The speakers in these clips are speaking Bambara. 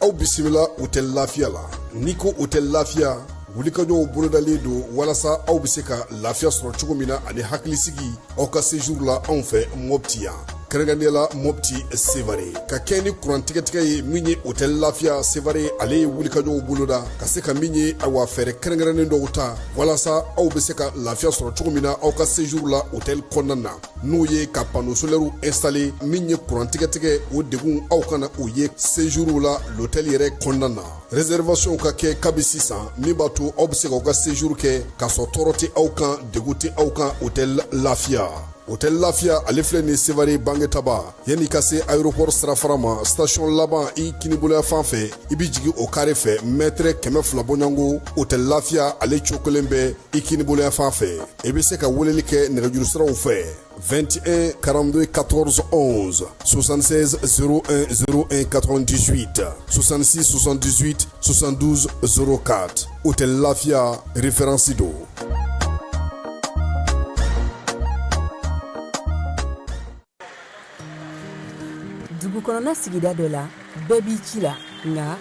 aw bisimila hôtel Lafiya la. N'i ko hôtel Lafiya, wulikajɔw bolodalen don walasa aw bɛ se ka lafiya sɔrɔ cogo min na ani hakilisigi aw ka séjour la anw fɛ Mopti yan. Kɛrɛnkɛrɛnnenya Mopti Sevare ka kɛ ni kurantigɛtigɛ ye min ye hôtel Lafiya Sevare ale ye wulikajɔw boloda ka se ka min ye awa fɛɛrɛ kɛrɛnkɛrɛnnen dɔw ta walasa aw bɛ se ka lafiya sɔrɔ cogo min na aw ka séjour la hôtel kɔnɔna na n'o ye ka panneau solaire installer min ye kurantigɛtigɛ o degun aw kana o ye séjour la l'hôtel yɛrɛ kɔnɔna na. Réservation ka kɛ kabi sisan min b'a to aw bɛ se k'aw ka séjour kɛ k'a sɔrɔ tɔɔrɔ tɛ aw kan degun tɛ aw kan hôtel Lafiya. Hôtel Lafiya ale filɛ ni Sevare Bangetaba yanni ka se aéroport sirafara ma station laban i kiniboloya fan fɛ i bi jigin o carré fɛ mètre 200 bɔɲango hôtel Lafiya ale cokolen bɛ i kiniboloya fan fɛ i bɛ se ka weleli kɛ nɛgɛjuru siraw fɛ 21 42 14 11 76 01 01 98 66 78 72 04 hôtel Lafiya référence do. Dugukɔnɔna sigida dɔ la bɛɛ b'i ci la nka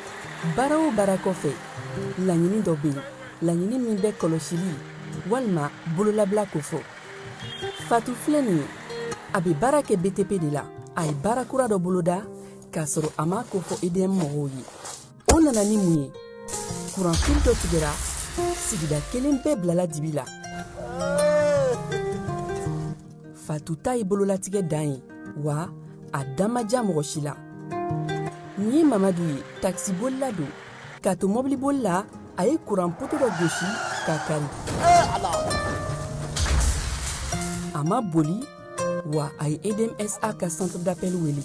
baara o baara kɔfɛ laɲini dɔ bɛ yen laɲini min bɛ kɔlɔsili walima bololabila ko fɔ Fatu filɛ nin ye a bɛ baara kɛ BTP de la a ye baara kura dɔ boloda k'a sɔrɔ a ma ko fɔ EDM mɔgɔw ye o nana ni mun ye kuranfili dɔ tigɛra sigida kelen bɛɛ bilala dibi la Fatu ta ye bololatigɛ dan ye wa a damaja mɔgɔ si la nin ye Mamadu ye taxi bolila don k'a to mobili bolila a ye kuran poto dɔ gosi k'a kari a ma boli wa a ye EDMSA ka centre d'appel wele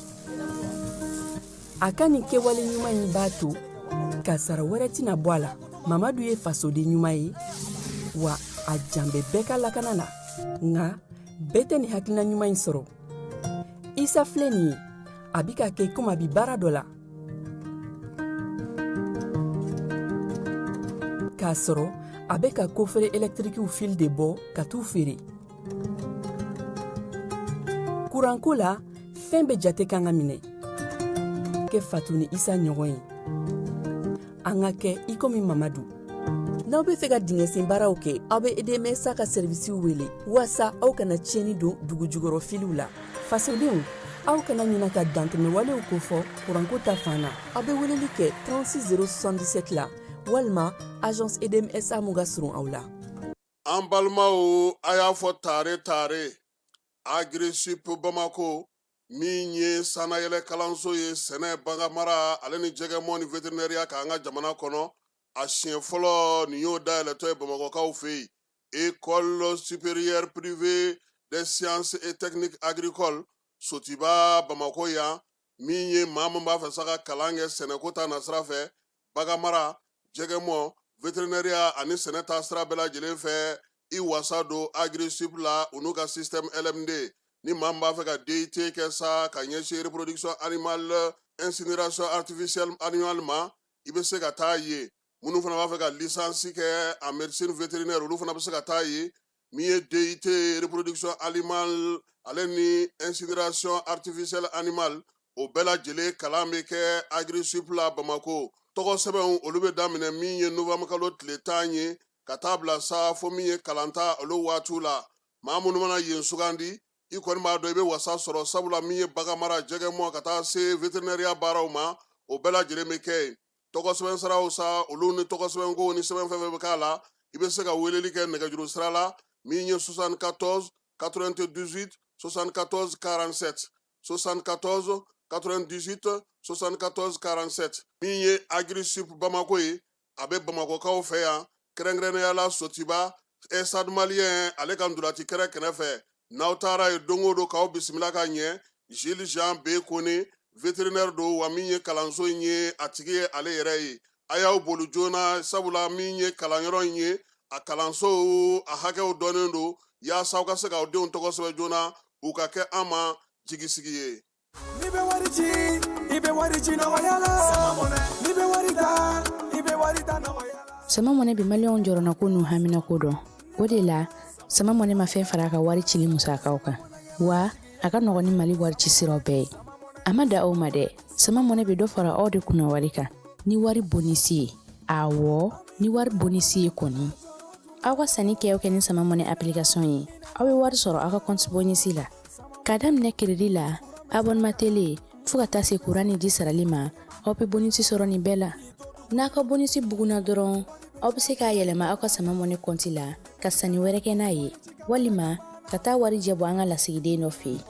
a ka nin kɛwale ɲuman in b'a to ka sara wɛrɛ tɛna bɔ a la Mamadu ye fasoden ɲuman ye wa a jan bɛ bɛɛ ka lakana na nka bɛɛ tɛ nin hakilina ɲuman in sɔrɔ Isa filɛ nin ye a bi ka kɛ komi a bi baara dɔ la k'a sɔrɔ a bɛ ka kofere électrique fil de bɔ ka t'u feere kuranko la fɛn bɛ jate kan ka minɛ kɛ Fatu ni Isa ɲɔgɔn ye an ka kɛ i komi Mamadu n'aw bɛ fɛ ka dingɛsen baaraw kɛ aw bɛ EDMSA ka servisiw wele walasa aw kana tiɲɛni don dugu jukɔrɔ filiw la fasodenw aw kana ɲina ka dantɛmɛ walew ko fɔ kuranko ta fan na aw bɛ weleli kɛ 36077 la walima agence EDMSA mun ka surun aw la. An balimaw a y'a fɔ tare Agri-Sup Bamako min ye sanayɛlɛ kalanso ye sɛnɛ baganmara ale ni jɛgɛmɔ ni vétérinaire k'an ka jamana kɔnɔ a siɲɛ fɔlɔ nin y'o dayɛlɛtɔ ye Bamakɔkaw fɛ yen école supérieure privée des sciences et techniques agricoles Sotiba Bamako yan min ye maa min b'a fɛ sa ka kalan kɛ sɛnɛko ta nasira fɛ baganmara jɛgɛmɔ vétérinaire ani sɛnɛ ta sira bɛɛ lajɛlen fɛ i wasa don Agri-Sup la u n'u ka système LMD ni maa min b'a fɛ ka DUT kɛ sa ka ɲɛsin reproduction animale incinération artificielle animale ma i bɛ se ka taa ye minnu fana b'a fɛ ka licence kɛ en médecine vétérinaire olu fana bɛ se ka taa ye min ye DUT reproduction animale ale ni incinération artificielle animale o bɛɛ lajɛlen kalan bɛ kɛ Agri-Sup la Bamako tɔgɔ sɛbɛnw olu bɛ daminɛ min ye novembre kalo tile 10 ye ka taa bila sa fo min ye kalanta olu waatiw la maa minnu mana yen sugandi i kɔni b'a dɔn i bɛ wasa sɔrɔ sabula min ye baganmara jɛgɛmɔ ka taa se vétérinaire baaraw ma o bɛɛ lajɛlen bɛ kɛ yen tɔgɔ sɛbɛn siraw sa olu ni tɔgɔ sɛbɛn ko ni sɛbɛn fɛn fɛn bɛ k'a la i bɛ se ka weleli kɛ nɛgɛjuru sira la min ye 74 98 74 47 74 98 74 47 min ye Agri-Sup Bamako ye a bɛ Bamakokaw fɛ yan kɛrɛnkɛrɛnnenya la Sotiba Stade Malien ale ka ndolati kɛrɛ kɛrɛfɛ n'aw taara ye don o don k'aw bisimila ka ɲɛ Jules Jean B Kone vétérinaire do wa min ye kalanso in ye a tigi ye ale yɛrɛ ye a y'aw boli joona sabula min ye kalanyɔrɔ in ye a kalanso a hakɛw dɔnnen do yaasa aw ka se k'aw denw tɔgɔ sɛbɛn joona u ka kɛ an ma jigisigi ye. Ni bɛ wari ci i bɛ wari ci nɔgɔya la ni bɛ wari ta i bɛ wari ta nɔgɔya la. Sama mɔnɛ bi maliyɛnw jɔrɔna ko n'u hamina ko dɔn o de la sama mɔnɛ ma fɛn fara a ka wari cili musakaw kan wa a ka nɔgɔn ni Mali wari ci siraw bɛɛ ye a ma da aw ma dɛ sama mɔnɛ bi dɔ fara aw de kunna wari kan ni wari bonisi ye awɔ ni wari bonisi ye kɔni aw ka sanni kɛ ni sama money application ye aw bɛ wari sɔrɔ aw ka compte bonisi la ka daminɛ crédit la abonnement télé fo ka taa se courant ni ji sarali ma aw bɛ bonisi sɔrɔ nin bɛɛ la n'a ka bonisi buguna dɔrɔn aw bɛ se k'a yɛlɛma aw ka sama money compte la ka sanni wɛrɛ kɛ n'a ye walima ka taa wari jɛbɔ an ka lasigiden dɔ fɛ yen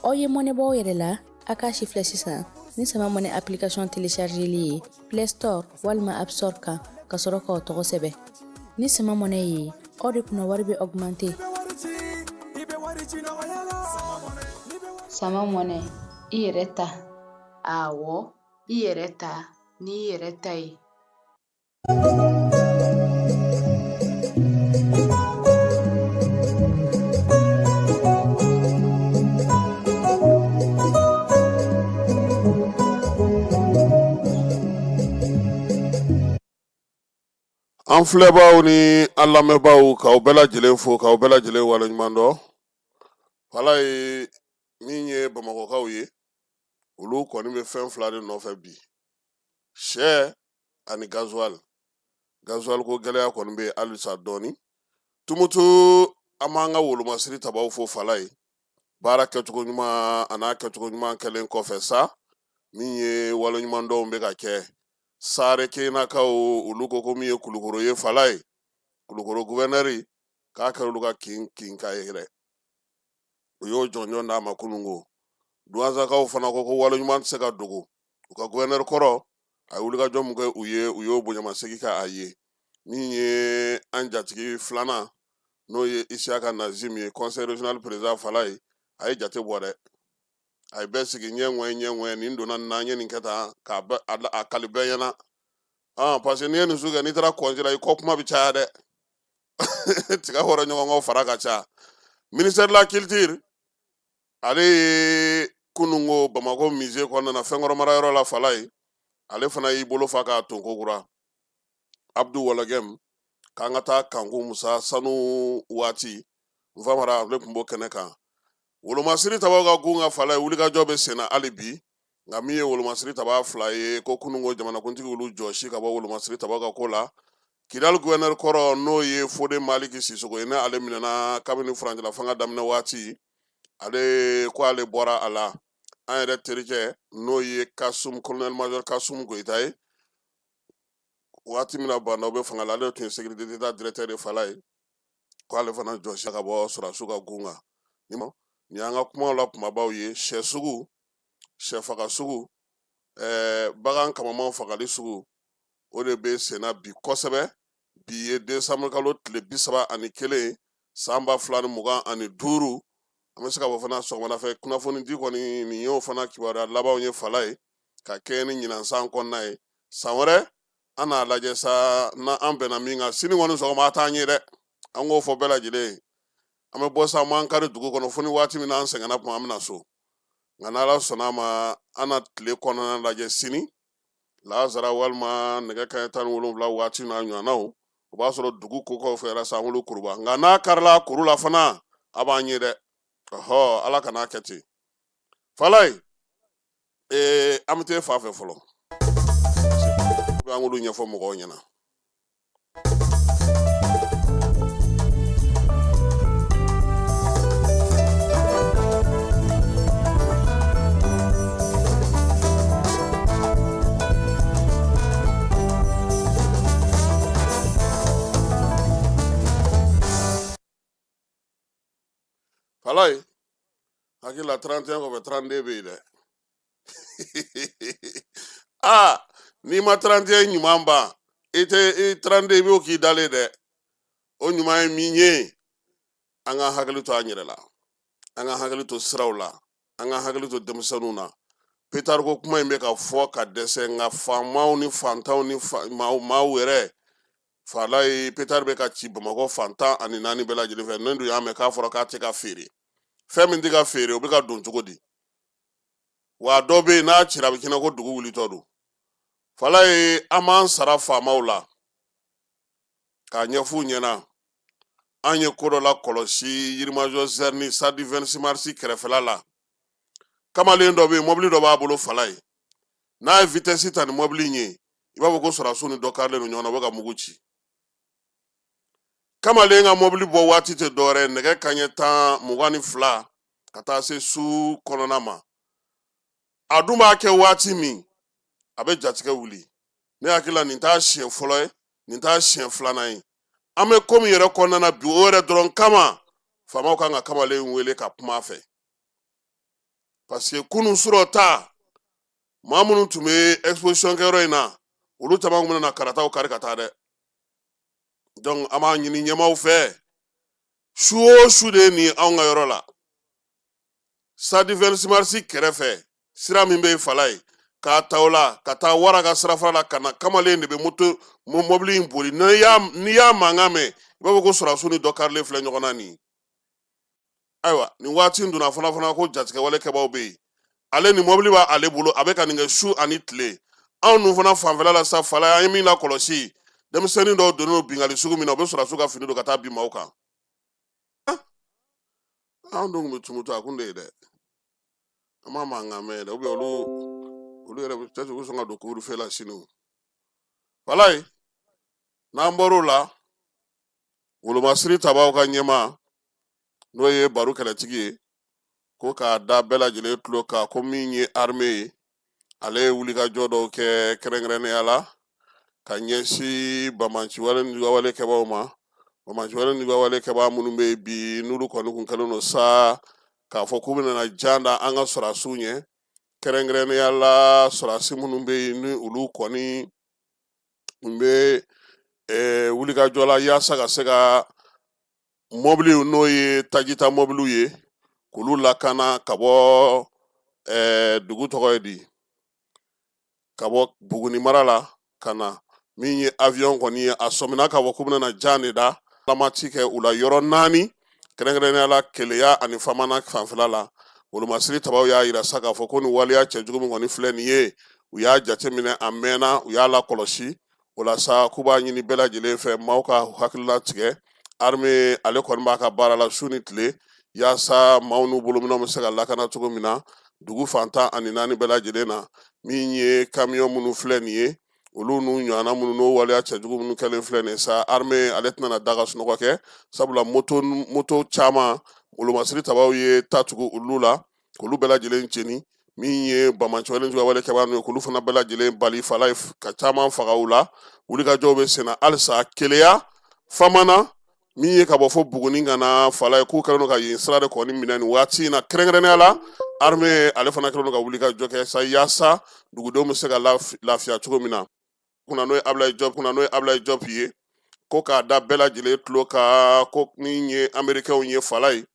aw ye money bɔ aw yɛrɛ la a k'a si filɛ sisan ni sama money application téléchargeli ye Play Store walima App Store kan ka sɔrɔ k'aw tɔgɔ sɛbɛn ni sama money ye aw de kunna wari bɛ augmenter sama money i yɛrɛ ta awɔ i yɛrɛ ta ni i yɛrɛ ta ye an filɛbaaw ni an lamɛnbaaw k'aw bɛɛ lajɛlen fo k'aw bɛɛ lajɛlen waleɲuman dɔn wala ye min ye bamakɔkaw ye olu kɔni bɛ fɛn fila de nɔfɛ bi sɛ ani gasoil ko gɛlɛya kɔni bɛ halisa dɔɔni tumutu an b'an ka wolomasiri tabaw fo fala ye baara kɛcogo ɲuman a n'a kɛcogo ɲuman kɛlen kɔfɛ sa min ye waleɲuman dɔnw bɛ ka kɛ sare kenakaw olu ko min ye kulukoro ye fala ye kulukoro gouverneur k'a kɛra olu ka kin ka ye dɛ o y'o jɔnjɔn d'a ma kunungo duwansakaw fana ko waleɲuman tɛ se ka dogo u ka gouverneur kɔrɔ a ye wulikajɔ min kɛ u y'o bonyamasegi kɛ a ye min ye an jatigi filanan n'o ye Isiaka Nazim ye conseil régional président fala ye a ye jate bɔ dɛ a ye bɛɛ sigi ɲɛŋɔɛ nin donna nin na an ye nin kɛ tan k'a kali bɛɛ ɲɛna parce que n'i ye nin sugu kɛ n'i taara kɔnji la i kɔ kuma bɛ caya dɛ tiga hɔrɔn ɲɔgɔnkaw fara ka ca ministère de la culture ale ye kunungo Bamako musée kɔnɔna fɛnkɔrɔ marayɔrɔ la fala ye ale fana y'i bolo fa k'a ton kokura Abdou Walagem k'an ka taa Kanku Musa sanu waati nfamara ale tun b'o kɛnɛ kan wolomasiri tabaw ka gun ka fala ye wulikajɔ bɛ senna hali bi nka min ye wolomasiri taba fila ye ko kunungo jamanakuntigi olu jɔsi ka bɔ wolomasiri tabaw ka ko la Kidal gouverneur kɔrɔ n'o ye Fode Maliki Sisoko ye ale minɛna kabini furancɛla fanga daminɛ waati ale ko ale bɔra a la an yɛrɛ terikɛ n'o ye colonel major Kasum Goyita ye waati min na bandaw bɛ fanga la ale tun ye sécurité d'état directeur de fala ye ko ale fana jɔsi ka bɔ sɔrɔdasiw ka gun kan ni an ka kumaw la kumabaw ye sɛ sugu sɛ faga sugu bagan kamamanw fagali sugu o de bɛ senna bi kosɛbɛ bi ye décembre kalo tile 31 san 2025 an bɛ se ka fɔ fana sɔgɔmada fɛ kunnafoni di kɔni nin y'o fana kibaruya labanw ye fala ye ka kɛ ni ɲinansan kɔnɔna ye san wɛrɛ an n'a lajɛ sa n'an bɛnna min kan sini kɔni sɔgɔma a t'an ye dɛ an k'o fɔ bɛɛ lajɛlen an bɛ bɔ sa an b'an kari dugu kɔnɔ fo ni waati min na an sɛgɛnna kuma an bɛna so nka n'Ala sɔnna ma an na tile kɔnɔna lajɛ sini lazara walima nɛgɛ kanɲɛ 17 waati n'a ɲɔgɔnnaw o b'a sɔrɔ dugu ko kɔfɛ yɛrɛ san wolo kuruba nka n'a karila kuru la fana a b'an ye dɛ Ala kan'a kɛ ten fala ye an bɛ taa fa fɛ fɔlɔ an k'olu ɲɛfɔ mɔgɔw ɲɛna fala ye hakili la 31 kɔfɛ 32 bɛ yen dɛ n'i ma 31 ɲuman ban i 32 i b'o k'i dalen dɛ o ɲuman ye min ye an ka hakili to an yɛrɛ la an ka hakili to siraw la an ka hakili to denmisɛnninw na Petar ko kuma in bɛ ka fɔ ka dɛsɛ nka faamaw ni fantanw ni maaw yɛrɛ fala ye Petar bɛ ka ci Bamakɔ fantan ani 4 bɛɛ lajɛlen fɛ ne dun y'a mɛn k'a fɔra k'a tɛ ka feere fɛn min tɛ ka feere o bɛ ka don cogo di wa dɔ bɛ yen n'a cira a bɛ kɛnɛ ko dugu wulitɔ don fala ye an b'an sara faamaw la k'a ɲɛf'u ɲɛna an ye ko dɔ la kɔlɔsi Yirimajɔ Zɛrini Sadi 26 marisi kɛrɛfɛla la kamalen dɔ bɛ yen mɔbili dɔ b'a bolo fala ye n'a ye vitesse ta ni mɔbili in ye i b'a fɔ ko sɔrɔdasiw ni dɔ karilen don ɲɔgɔn na u bɛ ka mugu ci. Kamalen ka mobili bɔ waati tɛ dɔwɛrɛ nɛgɛ kanɲɛ 22 ka taa se su kɔnɔna ma. A dun b'a kɛ waati min a bɛ jatigɛ wuli. Ne hakili la nin t'a siɲɛ fɔlɔ ye nin t'a siɲɛ filanan ye. An bɛ ko min yɛrɛ kɔnɔna na bi o yɛrɛ dɔrɔn kama faamaw kan ka kamalen wele ka kuma fɛ. Parce que kunun surɔ ta maa minnu tun bɛ exposition kɛyɔrɔ in na olu caman kun bɛ na karataw kari ka taa dɛ. Donc an b'a ɲini ɲɛmaaw fɛ su o su de ye nin anw ka yɔrɔ la. Stade 26 mars kɛrɛfɛ sira min bɛ Fala ye k'a ta o la ka taa Wara ka sirafara la ka na kamalen de bɛ mobili in boli n'i y'a mankan mɛn i b'a fɔ ko sɔrɔdasiw ni dɔ karilen filɛ ɲɔgɔn na nin. Ayiwa nin waati in donna fana ko jatigɛwale kɛbaaw bɛ yen. Ale ni mobili b'a ale bolo a bɛ ka nin kɛ su ani tile. Anw dun fana fanfɛla la sa Fala an ye min lakɔlɔsi denmisɛnnin dɔw donnen don bingali sugu min na u bɛ sɔrɔdasiw ka fini don ka taa bin maaw kan. Anw dun tun bɛ tumutu a kun de ye dɛ. An m'a mankan mɛn dɛ ou bien olu yɛrɛ peut-être u bɛ sɔn ka don couvre-feu la sini o. Fala ye n'an bɔr'o la Wolomasiri tabaw ka ɲɛmaa n'o ye Baro kɛlɛtigi ye ko k'a da bɛɛ lajɛlen tulo kan ko min ye armée ye ale ye wulikajɔ dɔw kɛ kɛrɛnkɛrɛnnenya la ka ɲɛsin bamaciwale ni juguwale kɛbaaw ma. Bamaciwale ni juguwale kɛbaa minnu bɛ yen bi n'olu kɔni kun kɛlen don sa k'a fɔ k'u bɛna jan da an ka sɔrɔdasiw ɲɛ kɛrɛnkɛrɛnnenya la sɔrɔdasi minnu bɛ yen ni olu kɔni kun bɛ wulikajɔ la yaasa ka se ka mɔbiliw n'o ye tajita mɔbiliw ye k'olu lakana ka bɔ dugu tɔgɔ ye di ka bɔ Buguni mara la ka na min ye avion kɔni ye a sɔmina ka bɔ k'u bɛna jan de da lamati kɛ u la yɔrɔ 4 kɛrɛnkɛrɛnnenya la Keleya ani Famana fanfɛla la. Wolomasiri tabaw y'a yira sa k'a fɔ ko nin waleya cɛjugu min kɔni filɛ nin ye u y'a jateminɛ a mɛnna u y'a lakɔlɔsi o la sa k'u b'a ɲini bɛɛ lajɛlen fɛ maaw ka hakilila tigɛ. Armée ale kɔni b'a ka baara la su ni tile yaasa maaw n'u bolominɛw bɛ se ka lakana cogo min na dugu fantan ani 4 bɛɛ lajɛlen na min ye camion minnu filɛ nin ye olu n'u ɲɔgɔnna minnu n'o waleya cɛjugu minnu kɛlen filɛ nin ye sa armée ale tɛna na da ka sunɔgɔ kɛ sabula moto caman Wolomasiri tabaw ye ta tugu olu la k'olu bɛɛ lajɛlen jeni min ye bamaciwale ni juguwale kɛbaa ninnu ye k'olu fana bɛɛ lajɛlen bali Fala ye ka caman faga u la. Wulikajɔw bɛ sen na halisa Keleya Famana min ye ka bɔ fo Buguni ka na Fala ye k'u kɛlen don ka yen sira de kɔni minɛ nin waati in na kɛrɛnkɛrɛnnenya la armée ale fana kɛlen don ka wulikajɔ kɛ sa yaasa dugudenw bɛ se ka lafiya cogo min na. Kunna n'o ye Ablaye Diop ye ko k'a da bɛɛ lajɛlen tulo kan ko min ye Américains ye Fala ye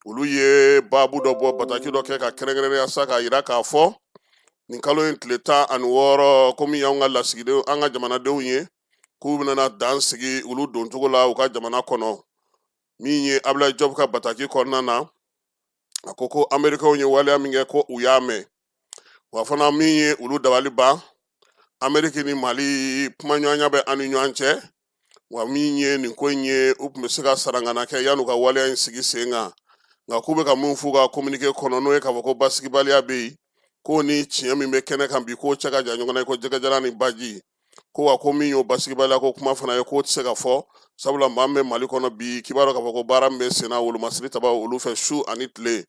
olu ye baabu dɔ bɔ bataki dɔ kɛ ka kɛrɛnkɛrɛnnenya sa k'a jira k'a fɔ nin kalo in tile 16 ko min y'anw ka lasigidenw an ka jamanadenw ye k'u bɛna dan sigi olu don cogo la u ka jamana kɔnɔ min ye Ablaye Diop ka bataki kɔnɔna na a ko Américains ye waleya min kɛ ko u y'a mɛn wa fana min ye olu dabali ban Amérique ni Mali kumaɲɔgɔnya bɛ an ni ɲɔgɔn cɛ wa min ye nin ko in ye u tun bɛ se ka sarangana kɛ yan'u ka waleya in sigi sen kan nka k'u bɛ ka mun f'u ka communiqué kɔnɔ n'o ye k'a fɔ ko basigibaliya bɛ yen ko ni tiɲɛ min bɛ kɛnɛ kan bi k'o cɛ ka jan ɲɔgɔn na ko jɛgɛjalan ni baji ko wa ko min y'o basigibaliya ko kuma fana ye k'o tɛ se ka fɔ sabula maa min bɛ Mali kɔnɔ bi k'i b'a dɔn k'a fɔ ko baara min bɛ sen na Wolomasiri tabaw olu fɛ su ani tile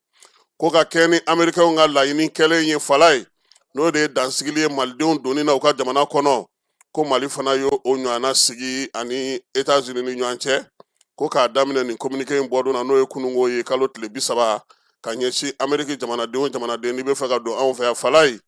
ko ka kɛ ni Américains ka laɲini kɛlen ye Fala ye n'o de ye dansigili ye malidenw donni na u ka jamana kɔnɔ ko Mali fana y'o ɲɔgɔnna sigi ani États-Unis ni ɲɔgɔn cɛ ko k'a daminɛ nin communiqué in bɔdon na n'o ye kunungo ye kalo tile 30 ka ɲɛsin Amérique jamanaden n'i bɛ fɛ ka don anw fɛ yan Fala ye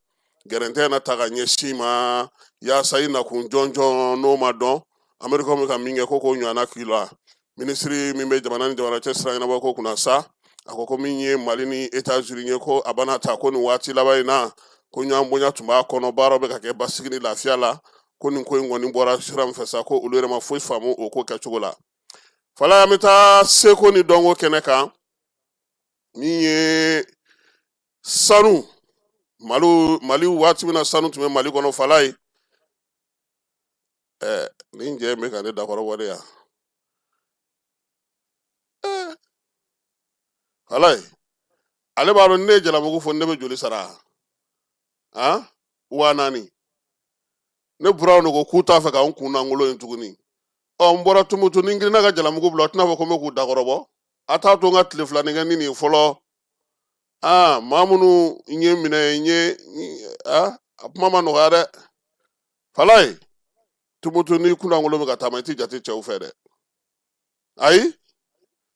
gɛrɛntɛ na ta ka ɲɛsin ma yaasa i nakun jɔnjɔn n'o ma dɔn Américains bɛ ka min kɛ ko k'o ɲɔgɔnna k'i la. Minisiri min bɛ jamana ni jamana cɛ sira ɲɛnabɔ ko kunna sa a ko min ye Mali ni États-Unis ye ko a bana ta ko nin waati laban in na ko ɲɔgɔn bonya tun b'a kɔnɔ baaraw bɛ ka kɛ basigi ni lafiya la ko nin ko in kɔni bɔra sira min fɛ sa ko olu yɛrɛ ma foyi faamu o ko kɛcogo la. Fala an bɛ taa seko ni dɔnko kɛnɛ kan min ye sanu Mali waati min na sanu tun bɛ Mali kɔnɔ Fala ye nin jɛ bɛ ka ne dakɔrɔ bɔ de yan Fala ye ale b'a dɔn ni ne ye jalamugu fɔ ne bɛ joli sara 4,000 ne buraw no ko k'u t'a fɛ k'an kun langolo in tuguni n bɔra tumutu ni girinna ka jalamugu bila a tɛna fɔ ko n bɛ k'u dakɔrɔbɔ a t'a to n ka tile filanin kɛ ni nin fɔlɔ maa minnu ye minɛ n ye a kuma ma nɔgɔya dɛ falaye tumutu ni kunlangolo bɛ ka taama i tɛ jate cɛw fɛ dɛ ayi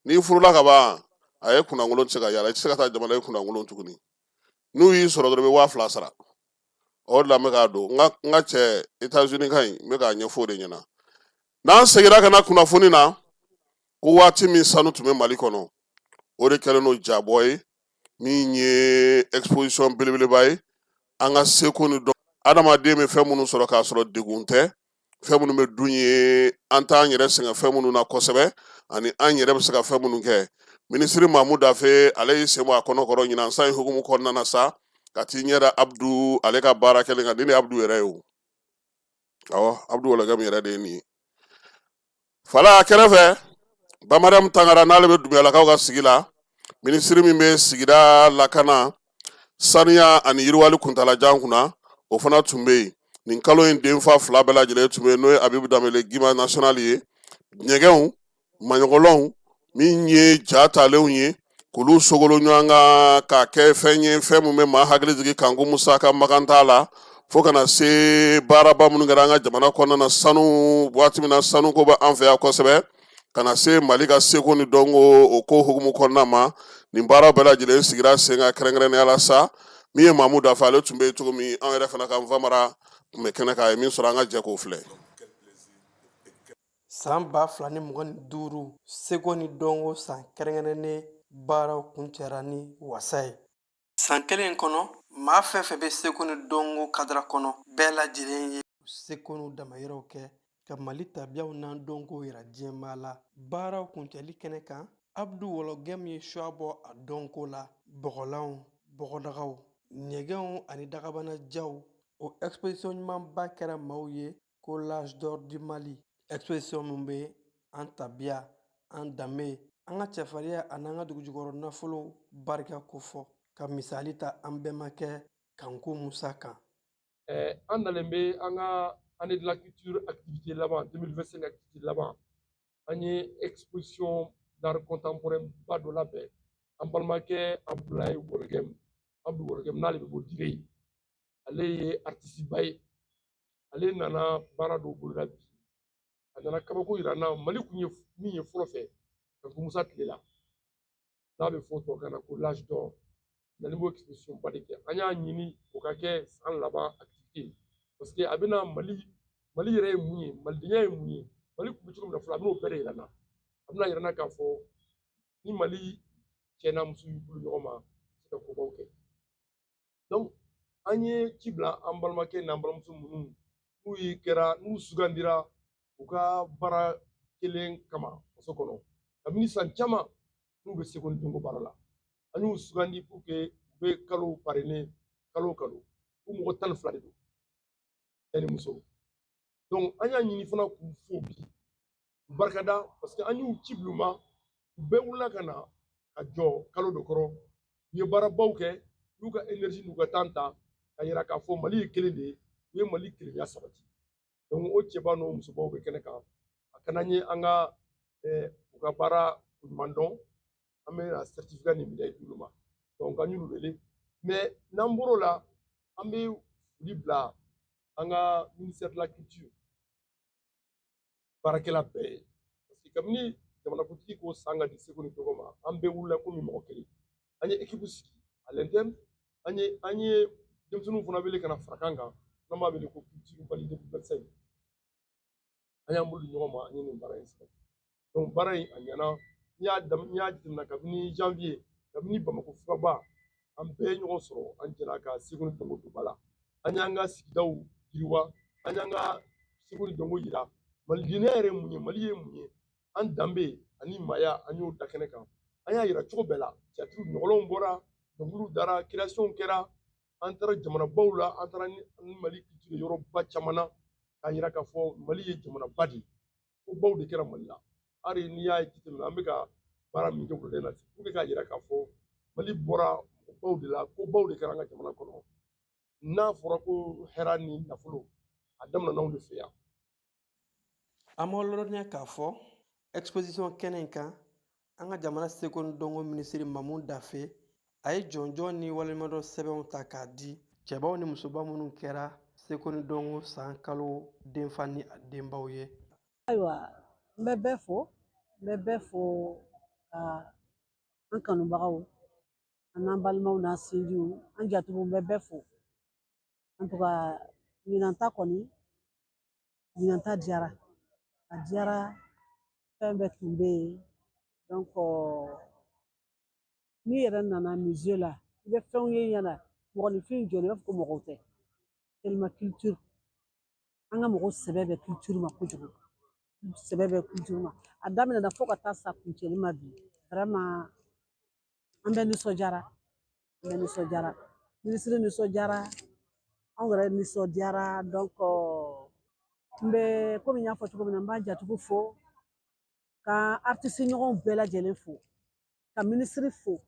n'i furula ka ban a ye kunlangolo tɛ se ka yala i tɛ se ka taa jamana ye kunlangolo tuguni n'u y'i sɔrɔ dɔrɔn i bɛ 2000 sara o de la n bɛ k'a don n ka cɛ Etats-Unis ka ɲi n bɛ k'a ɲɛfɔ o de ɲɛna n'an seginna ka na kunnafoni na ko waati min sanu tun bɛ Mali kɔnɔ o de kɛlen don jabɔ ye min ye exposition belebeleba ye an ka seko ni dɔn adamaden bɛ fɛn minnu sɔrɔ k'a sɔrɔ degun tɛ fɛn minnu bɛ dun ye an t'an yɛrɛ sɛgɛn fɛn minnu na kosɛbɛ ani an yɛrɛ bɛ se ka fɛn minnu kɛ minisiri Mamu Dafe ale y'i sen bɔ a kɔnɔ ɲinan san hukumu kɔnɔna na sa ka t'i ɲɛda Abdu ale ka baara kɛlen kan nin de ye Abdu yɛrɛ ye o awɔ Abdu Wɔlɔkɛ min yɛrɛ de ye nin ye fala a kɛrɛfɛ Bamariam Tangara n'ale bɛ Dumuyalakaw ka sigi la minisiri min bɛ sigida lakana saniya ani yiriwali kuntalajan kunna o fana tun bɛ yen nin kalo in denfa 2 bɛɛ lajɛlen tun bɛ yen n'o ye Abibu Danbele Guima national ye ɲɛgɛnw maɲɔgɔnw min ye ja talenw ye k'olu sogolo ɲɔgɔn kan k'a kɛ fɛn ye fɛn min bɛ maa hakili jigin Kanku Musa ka makan t'a la fo kana se baaraba minnu kɛra an ka jamana kɔnɔna na sanu waati min na sanu ko bɛ an fɛ yan kosɛbɛ kana se Mali ka seko ni dɔnko o ko hukumu kɔnɔna ma nin baara bɛɛ lajɛlen sigira sen kan kɛrɛnkɛrɛnnenya la sa min ye Mamu Dafe ale tun bɛ yen cogo min an yɛrɛ fana ka Nfamara tun bɛ kɛnɛ kan a ye min sɔrɔ an ka jɛ k'o filɛ san 2025 seko ni dɔnko san kɛrɛnkɛrɛnnen baaraw kuncɛra ni wasa ye san kelen kɔnɔ maa fɛn fɛn bɛ seko ni dɔnko kadira kɔnɔ bɛɛ lajɛlen ye seko n'u damayiraw kɛ ka Mali tabiyaw n'an dɔnko yira diɲɛmaa la baaraw kuncɛli kɛnɛ kan Abdu Wɔlɔkɛ min ye suwa bɔ a dɔnko la bɔgɔlanw bɔgɔdagaw ɲɛgɛnw ani dagabana jaw o exposition ɲumanba kɛra maaw ye ko l'âge d'or du Mali exposition min bɛ an tabiya an danbe an ka cɛfarinya ani an ka dugujukɔrɔ nafolo barika kofɔ ka misali ta an bɛnbakɛ Kanku Musa kan an nalen bɛ an ka année de la culture activité laban 2025 activité laban an ye exposition d'art contemporain ba dɔ labɛn an balimakɛ Abdulaye Wɔlɔkɛ Abdu Wɔlɔkɛ n'ale bɛ bɔ Dire ale ye artiste ba ye ale nana baara dɔw boloda bi a nana kabako yira n na Mali kun ye min ye fɔlɔ fɛ Kanku Musa tile la n'a bɛ fɔ tubabukan na ko l'âge d'or nani b'o exposition ba de kɛ an y'a ɲini o ka kɛ san laban activité parce que a bɛna Mali yɛrɛ ye mun ye malidenya ye mun ye Mali kun bɛ cogo min na fɔlɔ a bɛn'o bɛɛ de yira n na a bɛna yira n na k'a fɔ ni Mali cɛ n'a muso y'u bolo ɲɔgɔn ma se ka kobaw kɛ donc an ye ci bila an balimakɛ n'an balimamuso minnu n'u sugandira u ka baara kelen kama faso kɔnɔ kabini san caman n'u bɛ seko ni dɔnko baara la an y'u sugandi pour que u bɛ kalo parrainer kalo o kalo u mɔgɔ 12 de don cɛ ni muso donc an y'a ɲini fana k'u fo bi u barikada parce que an y'u ci bila u ma u bɛɛ wulila ka na ka jɔ kalo dɔ kɔrɔ u ye baarabaw kɛ u y'u ka énergie n'u ka temps ta ka yira k'a fɔ Mali ye kelen de ye u ye Mali kelenya sabati donc o cɛba n'o musobaw bɛ kɛnɛ kan a kana n ye an ka u ka baara ɲuman dɔn an bɛ certificat ni médaille d'olu ma donc an y'olu wele mais n'an bɔr'o la an bɛ foli bila an ka ministère de la culture baarakɛla bɛɛ ye parce que kabini jamanakuntigi ko san ka di seko ni dɔnko ma an bɛɛ wulila komi mɔgɔ kelen an ye équipe sigi à l'interne an ye denmisɛnninw fana wele ka na fara kan kan n'an b'a wele ko culture Mali 2025 an y'an bolo di ɲɔgɔn ma an ye nin baara in sɛbɛn donc baara in a ɲɛna n y'a jateminɛ kabini janvier kabini Bamako fugaba an bɛɛ ye ɲɔgɔn sɔrɔ an jɛra ka seko ni dɔnko don ba la an y'an ka sigidaw yiriwa an y'an ka seko ni dɔnko yira malidenya yɛrɛ mun ye Mali ye mun ye an danbe ani maaya an y'o da kɛnɛ kan an y'a yira cogo bɛɛ la théâtre ɲɔgɔnlɔnw bɔra dɔnkiliw dara création kɛra an taara jamanabaw la an taara ni Mali culture yɔrɔba caman na k'a yira k'a fɔ Mali ye jamanaba de ye ko baw de kɛra Mali la hali n'i y'a jateminɛ an bɛ ka baara min kɛ wulada in na pour que k'a yira k'a fɔ Mali bɔra baw de la ko baw de kɛra an ka jamana kɔnɔ n'a fɔra ko hɛrɛ ni nafolo a daminɛ n'anw de fɛ yan. An b'aw ladɔnniya k'a fɔ exposition kɛnɛ in kan an ka jamana seko ni dɔnko minisiri Mamu Dafe a ye jɔnjɔn ni waleɲumandɔn sɛbɛnw ta k'a di cɛbaw ni musoba minnu kɛra seko ni dɔnko san kalo denfa ni a denbaw ye. Ayiwa n bɛ bɛɛ fo ka an kanubagaw an'an balimaw n'an sinjiw an jatigiw n bɛ bɛɛ fo en tout cas ɲinanta kɔni ɲinanta diyara a diyara fɛn bɛɛ tun bɛ yen donc n'i yɛrɛ nana musée la i bɛ fɛnw ye ɲɛna mɔgɔninfin jɔlen i b'a fɔ ko mɔgɔw tɛ tellement culture an ka mɔgɔw sɛbɛ bɛ culture ma kojugu sɛbɛ bɛ culture ma a daminɛna fo ka taa sa kuncɛli ma bi vraiment an bɛɛ nisɔndiyara minisiri nisɔndiyara anw yɛrɛ nisɔndiyara donc n bɛ komi n y'a fɔ cogo min na n b'a jatigiw fo ka artiste ɲɔgɔnw bɛɛ lajɛlen fo ka minisiri fo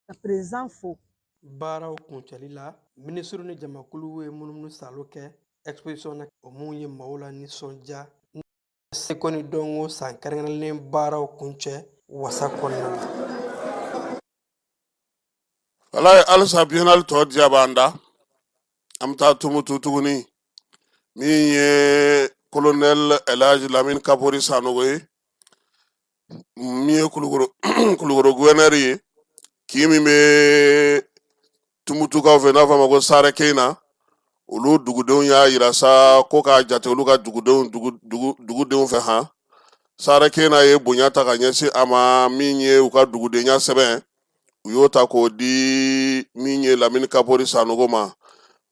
ka président fo. Baaraw kuncɛli la minisiri ni jamakulu ye munumunu salo kɛ exposition na o mun ye maaw la nisɔndiya seko ni dɔnko san kɛrɛnkɛrɛnlen baaraw kuncɛ wasa kɔnɔna na. Walayi halisa biennale tɔ diya b'an da an bɛ taa tumutu tuguni min ye colonel Elhaji Lamine Kapori Sanogo ye min ye Kulukoro gouverneur ye k'i min bɛ tumutukaw fɛ n'a fɔ a ma ko Sare Keyina olu dugudenw y'a yira sa ko k'a jate olu ka dugudenw fɛ han Sare Keyina ye bonya ta ka ɲɛsin a ma min ye u ka dugudenya sɛbɛn u y'o ta k'o di min ye Lamine Kapori Sanogo ma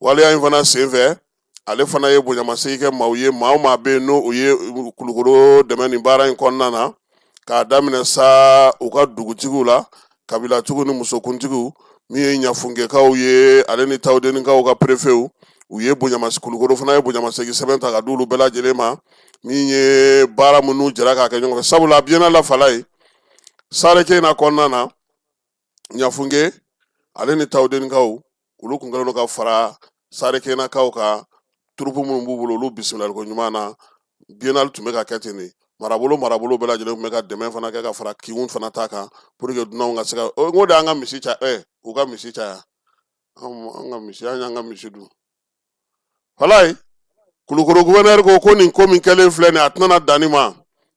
waleya in fana senfɛ ale fana ye bonyamasegin kɛ maaw ye maa o maa bɛ yen n'o o ye Kulukoro dɛmɛ nin baara in kɔnɔna na k'a daminɛ sa u ka dugutigiw la kabilatigiw ni musokuntigiw min ye ɲafungekaw ye ale ni tawudenikaw ka prefew u ye Kulukoro fana ye bonyamasegin sɛbɛn ta ka di olu bɛɛ lajɛlen ma min ye baara minnu jɛra k'a kɛ ɲɔgɔn fɛ sabula biennale la fala ye Sare Keyina kɔnɔna na ɲafunge ale ni tawudenikaw olu kun kɛlen don ka fara Sare Keyinakaw ka turupu minnu b'u bolo olu bisimilaliko ɲuman na biennale tun bɛ ka kɛ ten de marabolo bɛɛ lajɛlen tun bɛ ka dɛmɛ fana kɛ ka fara kinw fana ta kan pour que dunanw ka se ka n ko de an ka misi caya u ka misi caya an ka misi an y'an ka misi dun walayi Kulukoro gouverneur ko nin ko min kɛlen filɛ nin a tɛna danni ma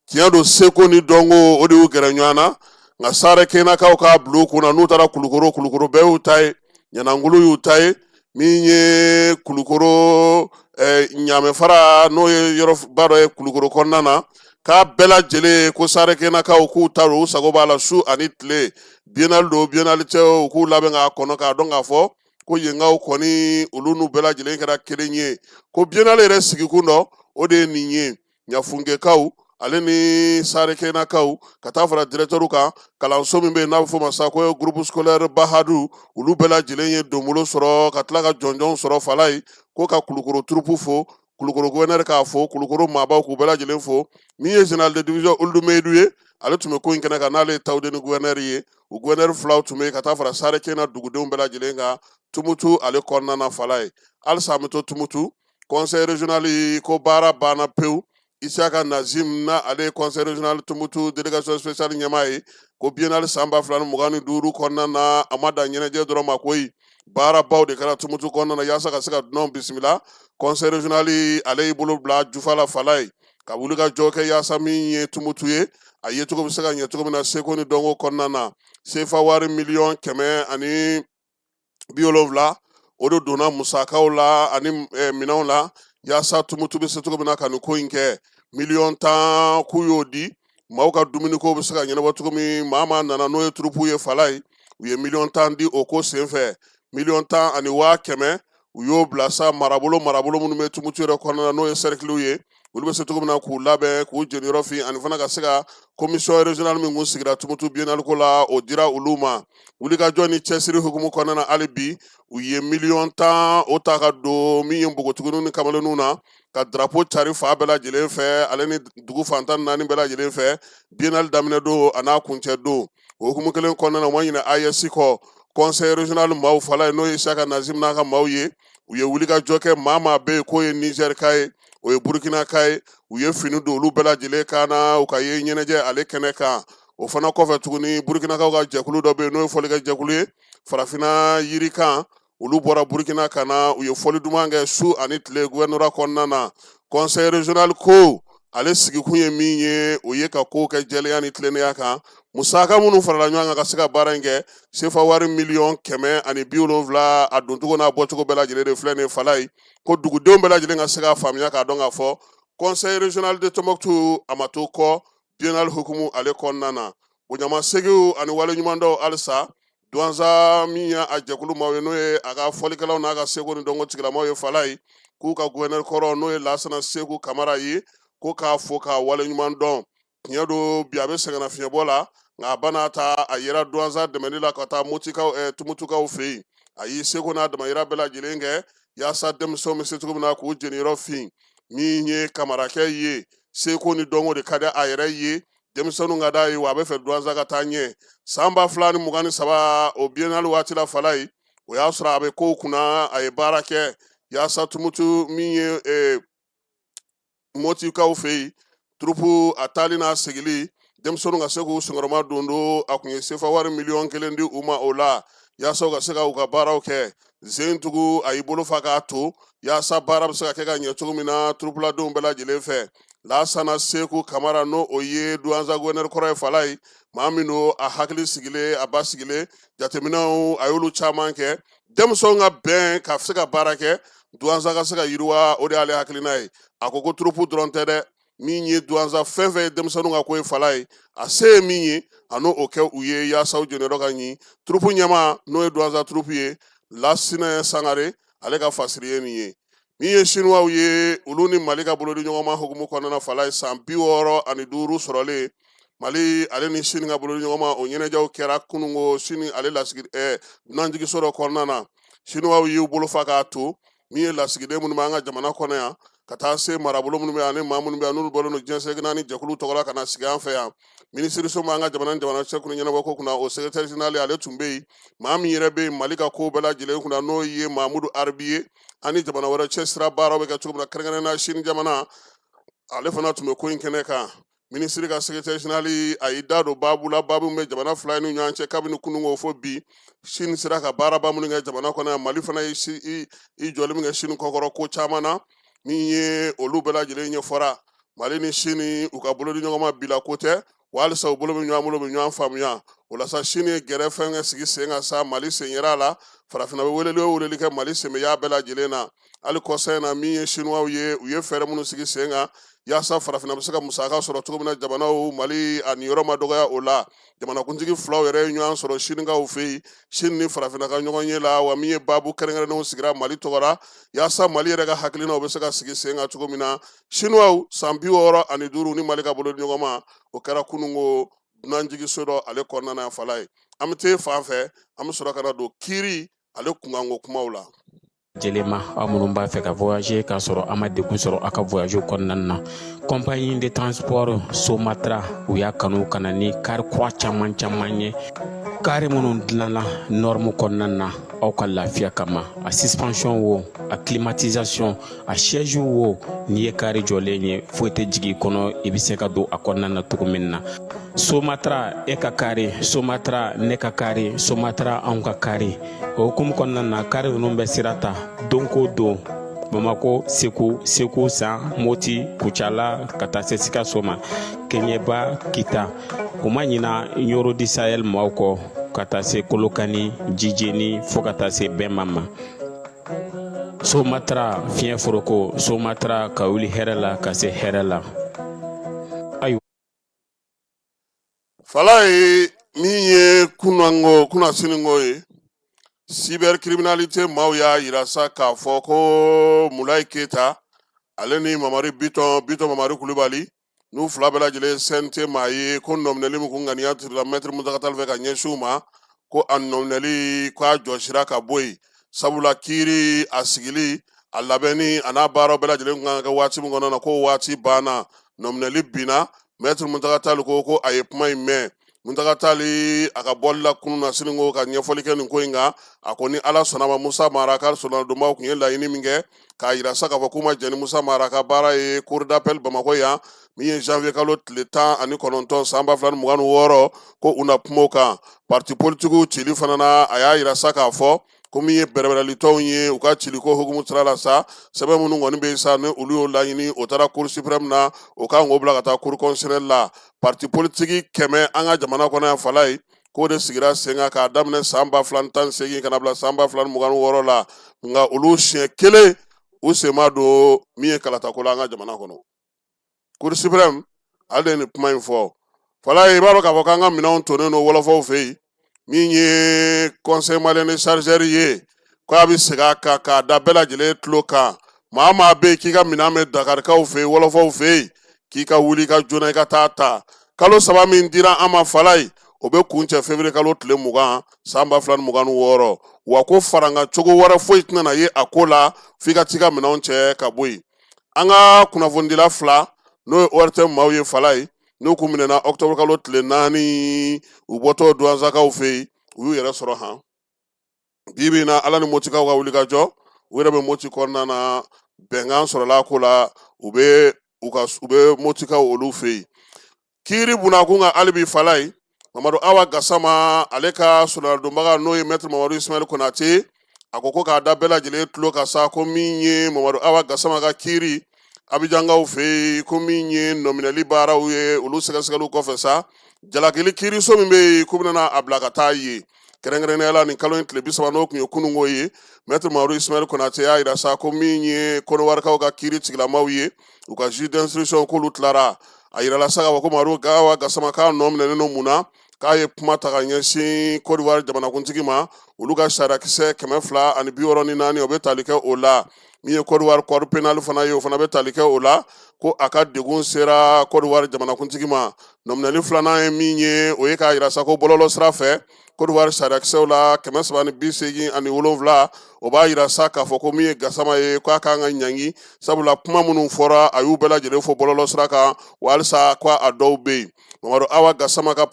tiɲɛ don seko ni dɔnko o de y'u gɛrɛ ɲɔgɔn na nka Sare Keyinakaw k'a bila u kunna n'u taara Kulukoro bɛɛ y'u ta ye Ɲanangulu y'u ta ye min ye Kulukoro ɲamɛfara n'o ye yɔrɔba dɔ ye Kulukoro kɔnɔna na k'a bɛɛ lajɛlen ko Sare Keyinakaw k'u ta don u sago b'a la su ani tile biennale don biennale tɛ u k'u labɛn k'a kɔnɔ k'a dɔn k'a fɔ ko yenkaw kɔni olu n'u bɛɛ lajɛlen kɛra kelen ye ko biennale yɛrɛ sigikun dɔ o de ye nin ye ɲafungekaw ale ni Sare Keyinakaw ka taa fara directeur kan kalanso min bɛ yen n'a bɛ fɔ o ma sa ko groupe scolaire Bahadu olu bɛɛ lajɛlen ye donbolo sɔrɔ ka tila ka jɔnjɔn sɔrɔ fala ye ko ka Kulukoro turupu fo Kulukoro gouverneur k'a fo Kulukoro maabaw k'u bɛɛ lajɛlen fo min ye général de division Olu Meyidu ye ale tun bɛ ko in kɛnɛ kan n'ale ye tawudeni gouverneur ye o gouverneur filaw tun bɛ yen ka taa fara Sare Keyina dugudenw bɛɛ lajɛlen kan tumutu ale kɔnɔna na fala ye halisa an bɛ to tumutu conseil régional ko baara banna pewu Isaka Nazim na ale ye conseil régional tumutu délégation spéciale ɲɛmaa ye ko biennale san 2025 kɔnɔna na a ma dan ɲɛnajɛ dɔrɔn ma koyi baarabaw de kɛra tumutu kɔnɔna na yaasa ka se ka dunanw bisimila conseil régional ale y'i bolo bila jufa la fala ye ka wuli ka jɔ kɛ yaasa min ye tumutu ye a ye cogo bɛ se ka ɲɛ cogo min na seko ni dɔnko kɔnɔna na sefa wari miliyɔn 170 o de donna musakaw la ani minɛnw la yaasa tumutu bɛ se cogo min na ka nin ko in kɛ miliyɔn 10 k'u y'o di maaw ka dumuniko bɛ se ka ɲɛnabɔ cogo min maa nana n'o ye turupu ye fala ye u ye miliyɔn 10 di o ko senfɛ miliyɔn 10 ani 100,000 u y'o bila sa marabolo minnu bɛ tumutu yɛrɛ kɔnɔna na n'o ye cercle ye olu bɛ se cogo min na k'u labɛn k'u jeniyɔrɔ fin ani fana ka se ka commission régionale min kun sigira tumutu biennale ko la o dira olu ma wulikajɔ ni cɛsiri hukumu kɔnɔna na hali bi u ye miliyɔn 10 o ta ka don min ye npogotigininw ni kamalenninw na ka drapeau cari fa bɛɛ lajɛlen fɛ ale ni dugu fantan 4 bɛɛ lajɛlen fɛ biennale daminɛ don a n'a kuncɛ don o hukumu kelen kɔnɔna na u ma ɲinɛ AES kɔ conseil régional maaw fala ye n'o ye Isaka Nazim n'a ka maaw ye u ye wulikajɔ kɛ maa maa bɛ yen k'o ye Niger ka ye o ye Burkina ka ye u ye fini don olu bɛɛ lajɛlen kan na u ka ye ɲɛnajɛ ale kɛnɛ kan o fana kɔfɛ tuguni Burkinakaw ka jɛkulu dɔ bɛ yen n'o ye fɔlikɛ jɛkulu ye farafina yiri kan olu bɔra Burkina ka na u ye fɔli duman kɛ su ani tile gouvernorat kɔnɔna na conseil régional ko ale sigikun ye min ye o ye ka kow kɛ jɛlenya ni tilennenya kan musaka minnu farala ɲɔgɔn kan ka se ka baara in kɛ sefa wari $170 a doncogo n'a bɔcogo bɛɛ lajɛlen de filɛ nin ye fala ye ko dugudenw bɛɛ lajɛlen ka se ka faamuya k'a dɔn k'a fɔ conseil régional de Tombouctou a ma to kɔ biennale hukumu ale kɔnɔna na bonyamasegin ani waleɲumandɔw halisa Douanza min y'a jɛkulu maaw ye n'o ye a ka fɔlikɛlaw n'a ka seko ni dɔnko tigilamaaw ye fala ye k'u ka gouverneur kɔrɔ n'o ye Lasana Seku Kamara ye ko k'a fo k'a waleɲuman dɔn tiɲɛ don bi a bɛ sɛgɛnnafiɲɛbɔ la nka a banna ta a yera Douanza dɛmɛni la ka taa Tumutukaw fɛ yen a y'i seko n'a damayira bɛɛ lajɛlen kɛ yaasa denmisɛnw bɛ se cogo min na k'u jeniyɔrɔ fin min ye Kamarakɛ ye seko ni dɔnko de ka di a yɛrɛ ye denmisɛnninw ka d'a ye wa a bɛ fɛ Douanza ka taa ɲɛ san 2023 o biennale waati la fala ye o y'a sɔrɔ a bɛ kow kunna a ye baara kɛ yaasa Tumutu min ye Motikaw fɛ yen turupu a taali n'a segili denmisɛnninw ka se k'u senkɔrɔma don a kun ye sefa wari $1,000,000 di u ma o la yaasa u ka se ka u ka baaraw kɛ Zentugu a y'i bolo fa k'a to yaasa baara bɛ se ka kɛ ka ɲɛ cogo min na turupuladenw bɛɛ lajɛlen fɛ Lasana Seku Kamara n'o o ye Douanza gouverneur kɔrɔ ye fala ye maa min don a hakili sigilen a ba sigilen jateminɛw a y'olu caman kɛ denmisɛnw ka bɛn ka se ka baara kɛ Douanza ka se ka yiriwa o de y'ale hakilina ye a ko turupu dɔrɔn tɛ dɛ min ye Douanza fɛn fɛn ye denmisɛnninw ka ko ye fala ye a se ye min ye a n'o kɛ u ye yaasa u jeniyɔrɔ ka ɲi turupu ɲɛma n'o ye Douanza turupu ye Lasinɛ Sangare ale ka fasiri ye nin ye min ye Chinois ye olu ni Mali ka bolodi ɲɔgɔnma hukumu kɔnɔna fala ye san 65 sɔrɔlen Mali ale ni Chine ka bolodi ɲɔgɔnma o ɲɛnajɛw kɛra kunungo Chine ale dunanjigiso dɔ kɔnɔna na Chinois y'u bolo fa k'a to min ye lasigiden minnu b'an ka jamana kɔnɔ yan ka taa se marabolo minnu bɛ yan ani maa minnu bɛ yan n'olu bɔlen don diɲɛ segin naani jɛkulu tɔgɔ la ka na sigi an fɛ yan minisiriso b'an ka jamana cɛ kunna ɲɛnabɔ ko kunna o secrétaire général ale tun bɛ yen maa min yɛrɛ bɛ yen Mali ka ko bɛɛ lajɛlen kunna n'o ye Mahamudu Arabi ye ani jamana wɛrɛ cɛ sira baaraw bɛ kɛ cogo min na kɛrɛnkɛrɛnnenya Chine jamana ale fana tun bɛ ko in kɛnɛ kan minisiri ka secrétaire général a y'i da don baabu la baabu min bɛ jamana fila ni ɲɔgɔn cɛ kabini kunungo fo bi Chine sera ka baaraba minnu kɛ jamana kɔnɔ yan Mali fana i jɔli min kɛ Chine kɔkɔrɔ ko caman na min ye olu bɛɛ lajɛlen ɲɛfɔra Mali ni Chine u ka bolodi ɲɔgɔnma bila ko tɛ wa halisa u bolo bɛ ɲɔgɔn faamuya o la sa Chine ye gɛrɛ fɛn kɛ sigi sen kan sa Mali sen yɛrɛ a la farafina bɛ weleli kɛ Mali sɛmɛya bɛɛ lajɛlen na hali kɔsa in na min ye Chinois ye u ye fɛɛrɛ minnu sigi sen kan yaasa farafina bɛ se ka musaka sɔrɔ cogo min na jamanaw Mali a niyɔrɔ ma dɔgɔya o la jamanakuntigi filaw yɛrɛ ye ɲɔgɔn sɔrɔ Chinekaw fɛ yen Chine ni farafina ka ɲɔgɔn ye la wa min ye baabu kɛrɛnkɛrɛnnenw sigira Mali tɔgɔ la yaasa Mali yɛrɛ ka hakilinaw bɛ se ka sigi sen kan cogo min na Chinois san 65 ni Mali ka bolodi ɲɔgɔnma o kɛra kunungo dunanjigiso dɔ ale kɔnɔna na fala ye an bɛ te fan fɛ an bɛ sɔrɔ ka na don kiiri ale kunkanko kumaw la Jelema aw minnu b'a fɛ ka voyager k'a sɔrɔ a ma degun sɔrɔ a ka voyage kɔnɔna na compagnie de transport Somatra u y'a kanu ka na ni kari kura caman ye kari minnu dilanna norme kɔnɔna na aw ka lafiya kama a suspension wo a climatisation a siège wo n'i ye kari jɔlen ye foyi tɛ jigin kɔnɔ i bɛ se ka don a kɔnɔna na cogo min na Somatra e ka kari Somatra ne ka kari Somatra anw ka kari o hukumu kɔnɔna na kari ninnu bɛ sira ta don ko don Bamako Segu San Moti Kucala ka taa se Sikaso ma Keɲeba Kita o ma ɲina Yoro di Sahel maaw kɔ ka taa se Kolokani Jijeni fo ka taa se Bɛnma ma Somatra fiɲɛ foroko Somatra ka wuli hɛrɛ la ka se hɛrɛ la fala ye min ye kuna siningo ye cybercriminalité maaw y'a yira sa k'a fɔ ko Mulayi Keyita ale ni Mamari Biton Mamari Kulibali n'u fila bɛɛ lajɛlen CNT maa ye ko nɔminɛli min kun ŋaniya tirila Maître Muntaka Tall fɛ ka ɲɛsin u ma ko a nɔminɛli k'a jɔsira ka bɔ yen sabula kiiri a sigili a labɛnni a n'a baaraw bɛɛ lajɛlen kun kan ka kɛ waati min kɔnɔna na ko waati banna nɔminɛli binna Maître Muntaka Tall ko a ye kuma in mɛn Muntaga Tali a ka bɔli la kunun na sini ko ka ɲɛfɔli kɛ nin ko in kan a ko ni Ala sɔnna ma Musa Mara ka sɔrɔdonbaw kun ye laɲini min kɛ k'a yira sa k'a fɔ k'u ma jɛn ni Musa Mara ka baara ye cour d'appel Bamakɔ yan min ye janvier kalo tile 19 san 2026 ko u na kuma o kan parti politigiw cili fana na a y'a yira sa k'a fɔ ko min ye bɛrɛbɛrɛlitɔnw ye u ka ciliko hukumu sira la sa sɛbɛn minnu kɔni bɛ sa ni olu y'o laɲini o taara cour suprême na o kan k'o bila ka taa cour constitutionnelle la parti politique 100 an ka jamana kɔnɔ yan fala ye k'o de sigira sen kan k'a daminɛ san 2018 kana bila san 2026 la nka olu siɲɛ kelen u sen ma don min ye kalatako la an ka jamana kɔnɔ cour suprême ale de ye nin kuma in fɔ fala ye i b'a dɔn k'a fɔ k'an ka minɛnw tonnen don wɔlɔfɔw fɛ yen min ye conseil malien de chargeur ye ko a bɛ segin a kan k'a da bɛɛ lajɛlen tulo kan maa maa bɛ yen k'i ka minɛn bɛ dakarikaw fɛ yen wɔlɔfɔw fɛ yen k'i ka wuli ka joona i ka taa ta kalo 3 min dira an ma fala ye o bɛ kuncɛ février kalo tile 20 san 2026 wa ko faranga cogo wɛrɛ foyi tɛna na ye a ko la f'i ka t'i ka minɛnw cɛ ka bɔ yen an ka kunnafonidila 2 n'o ye ORTM maaw ye fala ye n'u kun minɛna octobre kalo tile 4 u bɔtɔ douanzakaw fɛ yen u y'u yɛrɛ sɔrɔ han bibi na Ala ni motikaw ka wuli ka jɔ u yɛrɛ bɛ moti kɔnɔna na bɛnkan sɔrɔla ko la u bɛ motikaw olu fɛ yen kiiri bunakun ka hali bi fala ye Mamadu Awa Gassama ale ka sɔrɔdonbaga n'o ye maître Mamadu Ismail Konate a ko k'a da bɛɛ lajɛlen tulo ka sa ko min ye Mamadu Awa Gassama ka kiiri Abijankaw fɛ yen ko min ye nominali baaraw ye olu sɛgɛsɛgɛliw kɔfɛ sa jalakili kiiriso min bɛ yen k'u bɛna a bila ka taa yen kɛrɛnkɛrɛnnenya la nin kalo in tile 30 n'o tun ye kunungo ye maître Mamadu Ismail Konate y'a yira sa ko min ye Koniwarikaw ka kiiri tigilamaw ye u ka juge d'instruction k'olu tilara a yirala sa k'a fɔ ko Mamadu Awa Gassama k'a nɔ minɛnen don mun na k'a ye kuma ta ka ɲɛsin Côte d'Ivoire jamanakuntigi ma olu ka sariyakisɛ 264 o bɛ tali kɛ o la min ye Côte d'Ivoire corps pénal fana ye o fana bɛ tali kɛ o la ko a ka degun sera Côte d'Ivoire jamanakuntigi ma nominali 2nan ye min ye o ye k'a yira sa ko bɔlɔlɔ sira fɛ Côte d'Ivoire sariyakisɛw la 387 o b'a yira sa k'a fɔ ko min ye Gassama ye k'a kan ka ɲangi sabula kuma minnu fɔra a y'u bɛɛ lajɛlen fɔ bɔlɔlɔ sira kan wa halisa ko a dɔw bɛ yen Mamadu Awa Gassama ka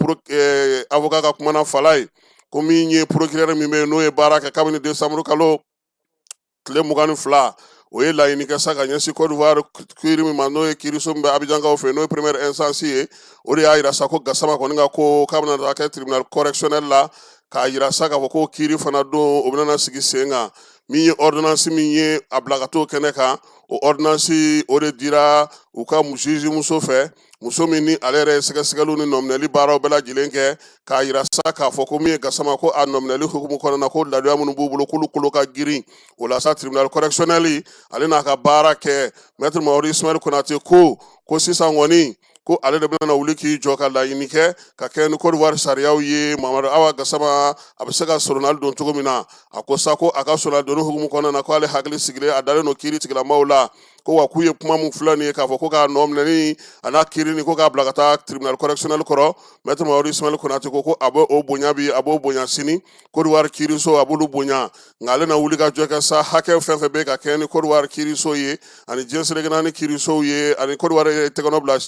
avocat ka kuma na fala ye ko min ye procureur min bɛ yen n'o ye baara kɛ kabini décembre kalo tile 22 o ye laɲini kɛ sa ka ɲɛsin Côte d'Ivoire kiiri min ma n'o ye kiiriso min bɛ Abijankaw fɛ n'o ye première instance ye o de y'a yira sa ko Gassama kɔni ka ko k'a bɛna taa kɛ tribunal correctionnel la k'a yira sa k'a fɔ ko kiiri fana don o bɛna sigi sen kan min ye ordonnance min ye a bila ka t'o kɛnɛ kan o ordonnance o de dira u ka juge muso fɛ muso min ni ale yɛrɛ ye sɛgɛsɛgɛliw ni nominali baaraw bɛɛ lajɛlen kɛ k'a yira sa k'a fɔ ko min ye Gassama ko a nominali hukumu kɔnɔna na ko ladoya minnu b'u bolo k'olu kolo ka girin o la sa tribunal correctionnel ale n'a ka baara kɛ maître Mamadu Ismail Konate ko sisan kɔni ko ale de bɛna wuli k'i jɔ ka laɲini kɛ ka kɛ ni Côte d'Ivoire sariyaw ye Mamadu Awa Gassama a bɛ se ka soronnali don cogo min na a ko sa ko a ka soronnali donni hukumu kɔnɔna na ko ale hakili sigilen a dalen don kiiri tigilamaw la ko wa k'u ye kuma min filɛ nin ye k'a fɔ ko k'a nɔ minɛni a n'a kiiri ni ko k'a bila ka taa tribunal correctionnel kɔrɔ maître Mamadu Ismail Konate ko a b'o bonya bi a b'o bonya sini Côte d'Ivoire kiiriso a b'olu bonya nka ale na wuli ka jɔ kɛ sa hakɛ fɛn fɛn bɛ ka kɛ ni Côte d'Ivoire kiiriso ye ani diɲɛ seleke naani kiirisow ye ani Côte d'Ivoire ye tɛgɛnɔ bila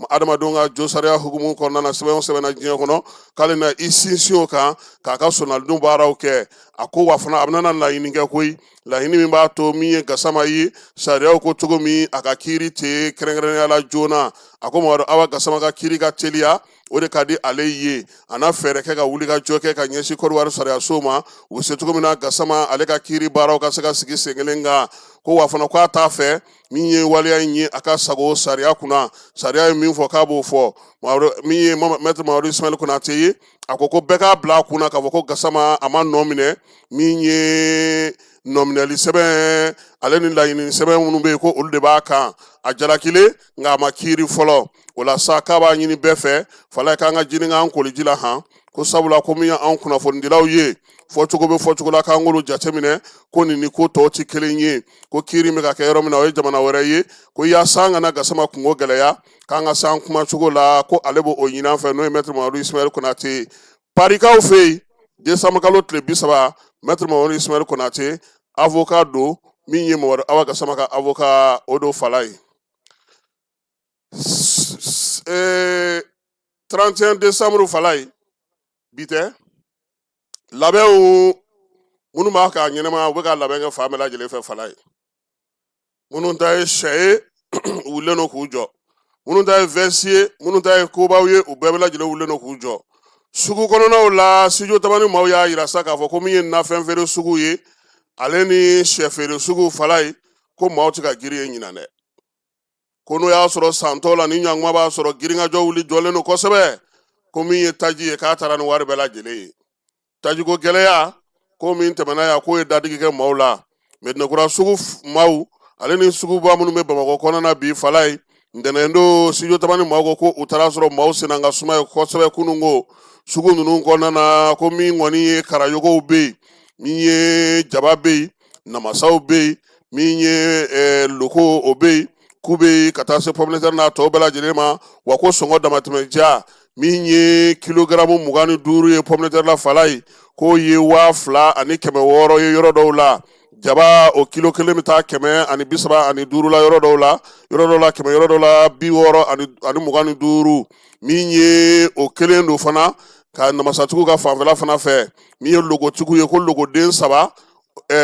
adamadenw ka jo sariya hukumu kɔnɔna na sɛbɛn o sɛbɛnna diɲɛ kɔnɔ k'ale na i sinsin o kan k'a ka sɔrɔnalidon baaraw kɛ a ko wa fana a bɛna laɲini kɛ koyi laɲini min b'a to min ye Gassama ye sariyaw ko cogo min a ka kiiri tɛ kɛrɛnkɛrɛnnenya la joona a ko Mamadu Awa Gassama ka kiiri ka teliya o de ka di ale ye a na fɛɛrɛ kɛ ka wuli ka jɔ kɛ ka ɲɛsin Côte d'Ivoire sariyaso ma u bɛ se cogo min na Gassama ale ka kiiri baaraw ka se ka sigi sen kelen kan ko wa fana k'a t'a fɛ min ye waleya in ye a ka sago sariya kunna sariya ye min fɔ k'a b'o fɔ min ye maître Mamadu Ismail Konate ye a ko bɛɛ k'a bila a kunna k'a fɔ ko Gassama a ma nɔ minɛ min ye nominali sɛbɛn ale ni laɲini sɛbɛn minnu bɛ yen ko olu de b'a kan a jalakile nka a ma kiiri fɔlɔ o la sa k'a b'a ɲini bɛɛ fɛ fala k'an ka jinin k'an koliji la han ko sabula ko min ye anw kunnafonidilaw ye fɔcogo bɛ fɔcogo la k'an k'olu jateminɛ ko nin ni ko tɔw tɛ kelen ye ko kiiri bɛ ka kɛ yɔrɔ min na o ye jamana wɛrɛ ye ko yaasa an kana Gassama kungo gɛlɛya k'an ka s'an kumacogo la ko ale b'o ɲini an fɛ n'o ye maître Mamadu Ismail Konate parikaw fɛ yen décembre kalo tile 30 maître Mamadu Ismail Konate avocat don min ye Mamadu Awa Gassama ka avocat o do fala ye 31 décembre fala ye bite labɛnw minnu b'a k'a ɲɛnɛma u bɛ ka labɛn kɛ fan bɛɛ lajɛlen fɛ fala ye minnu ta ye sɛ ye u wulilen don k'u jɔ minnu ta ye vɛsi ye minnu ta ye kobaw ye u bɛɛ bɛ lajɛlen wulilen don k'u jɔ sugu kɔnɔnaw la studio tabani maaw y'a yira sa k'a fɔ ko min ye nafɛn feere sugu ye ale ni sɛ feere sugu fala ye ko maaw tɛ ka giri ye ɲinan dɛ ko n'o y'a sɔrɔ santɔ la ni ɲanguma b'a sɔrɔ giringajɔ wuli jɔlen don kosɛbɛ ko min ye taji ye k'a taara ni wari bɛɛ lajɛlen ye tajiko gɛlɛya ko min tɛmɛna yan k'o ye dadigi kɛ maaw la mɛdinɛkura sugu maaw ale ni suguba minnu bɛ bamakɔ kɔnɔna bi fala ye ntɛnɛndo studio tabani maaw ko u taara sɔrɔ maaw senna ka suma ye kosɛbɛ kunun ko sugu ninnu kɔnɔna na ko min kɔni ye karayogow bɛ yen min ye jaba bɛ yen namasaw bɛ yen min ye loko o bɛ yen k'u bɛ ka taa se pɔminɛtɛri n'a tɔw bɛɛ lajɛlen ma wa ko sɔngɔ damatɛmɛja min ye kilogaramu 25 ye pɔminɛtɛri la fala ye k'o ye 2,600 ye yɔrɔ dɔw la jaba o kilo kelen bɛ taa 135 la yɔrɔ dɔw la 100 yɔrɔ dɔw la 60 min ye o kelen don fana ka namasatigiw ka fanfɛla fana fɛ min ye logotigiw ye ko logoden 3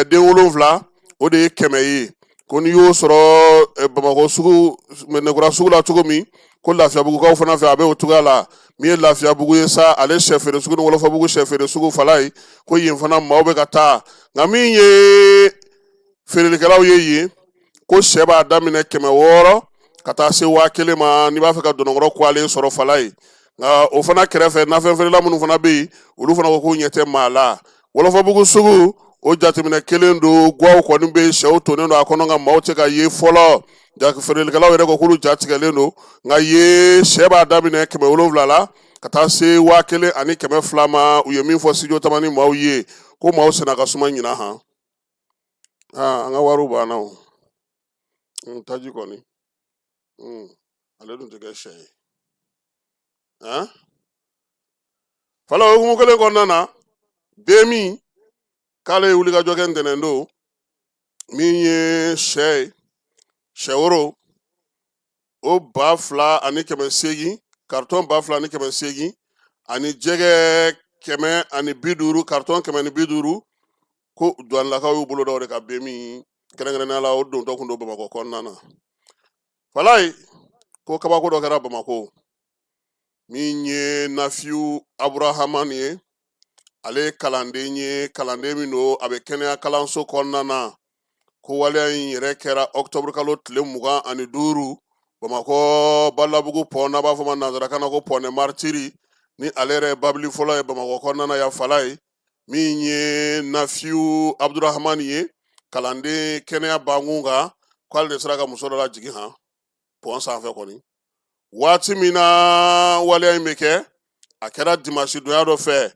den 7 o de ye 100 ye ko n'i y'o sɔrɔ bamakɔ sugu mɛdinɛkura sugu la cogo min ko lafiyabugukaw fana fɛ a bɛ o cogoya la min ye lafiyabugu ye sa ale sɛ feere sugu ni wɔlɔfɔbugu sɛ feere sugu fala ye ko yen fana maaw bɛ ka taa nka min ye feerelikɛlaw ye yen ko sɛ b'a daminɛ 600 ka taa se 1,000 ma n'i b'a fɛ ka dɔnɔkɔrɔ kwalen sɔrɔ fala ye nka o fana kɛrɛfɛ nafɛn feerela minnu fana bɛ yen olu fana ko k'u ɲɛ tɛ maa la wɔlɔfɔbugu sugu o jateminɛ kelen don guwaw kɔni bɛ sɛw tonnen don a kɔnɔ nka maaw tɛ ka ye fɔlɔ feerelikɛlaw yɛrɛ ko k'olu ja tigɛlen don nka ye sɛ b'a daminɛ 700 la ka taa se 1,200 ma u ye min fɔ studio tamani maaw ye ko maaw senna ka suma ɲinan han an ka wariw banna o taji kɔni ale dun tɛ kɛ sɛ ye fala hukumu kelen kɔnɔna na den min k'ale ye wulikajɔ kɛ ntɛnɛndo min ye sɛ ye sɛ woro o 2,800 kartɔn 2,800 ani jɛgɛ 150 kartɔn 150 ko duwanilakaw y'u bolo da o de ka ben min kɛrɛnkɛrɛnnenya la o dontɔ kun don bamakɔ kɔnɔna na fala ye ko kabako dɔ kɛra bamakɔ min ye nafiyu aburahamani ye ale ye kalanden ye kalanden min don a bɛ kɛnɛya kalanso kɔnɔna na ko waleya in yɛrɛ kɛra ɔktɔburu kalo tile 25 bamakɔ balabugu pɔn n'a b'a fɔ ma nanzarakan na ko pɔnɛ maritiri ni ale yɛrɛ ye babili fɔlɔ ye bamakɔ kɔnɔna na yan fala ye min ye nafiyu abdurahamani ye kalanden kɛnɛya bankun kan k'ale de sera ka muso dɔ lajigin han pɔn sanfɛ kɔni waati min na waleya in bɛ kɛ a kɛra dimasi donya dɔ fɛ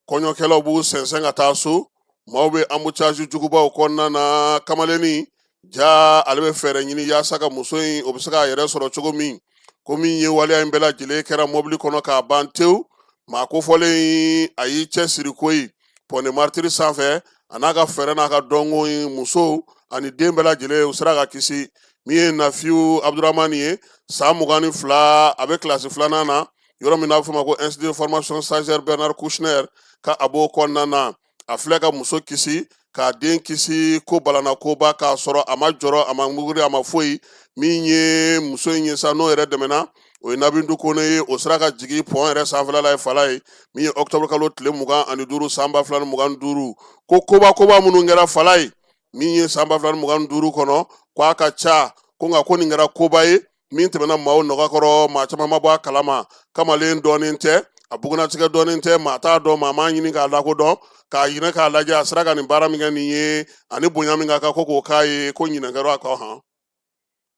kɔɲɔkɛlaw b'u sɛnsɛn ka taa so maaw bɛ embouteillage jugubaw kɔnɔna na kamalennin ja ale bɛ fɛɛrɛ ɲini yaasa ka muso in o bɛ se k'a yɛrɛ sɔrɔ cogo min ko min ye waleya in bɛɛ lajɛlen kɛra mɔbili kɔnɔ k'a ban tewu maa kofɔlen a y'i cɛ siri koyi pɔnɛ maritiri sanfɛ a n'a ka fɛɛrɛ n'a ka dɔnko in musow ani den bɛɛ lajɛlen u sera ka kisi min ye nafiyu abdurahamani ye san 22 a bɛ kilasi 2nan na yɔrɔ min n'a bɛ fɔ ma ko institut de formation stagiaire Bernard Kouchner ka a b'o kɔnɔna na a filɛ ka muso kisi k'a den kisi ko balana koba k'a sɔrɔ a ma jɔrɔ a ma muguri a ma foyi min ye muso in ye sa n'o yɛrɛ dɛmɛna o ye Nabindu Kone ye o sera ka jigin pɔn yɛrɛ sanfɛla la ye fala ye min ye ɔktɔburu kalo tile 25 san 2025 ko koba minnu kɛra fala ye min ye san 2025 kɔnɔ k'a ka ca ko nka ko nin kɛra koba ye min tɛmɛna maaw nɔgɔkɔrɔ maa caman ma bɔ a kalama kamalen dɔɔnin tɛ a bugunatigɛ dɔɔnin tɛ maa t'a dɔn maa m'a ɲini k'a lakodɔn k'a ɲinɛ k'a lajɛ a sera ka nin baara min kɛ nin ye ani bonya min ka kan ko k'o k'a ye ko ɲinɛkɛra a kɔ han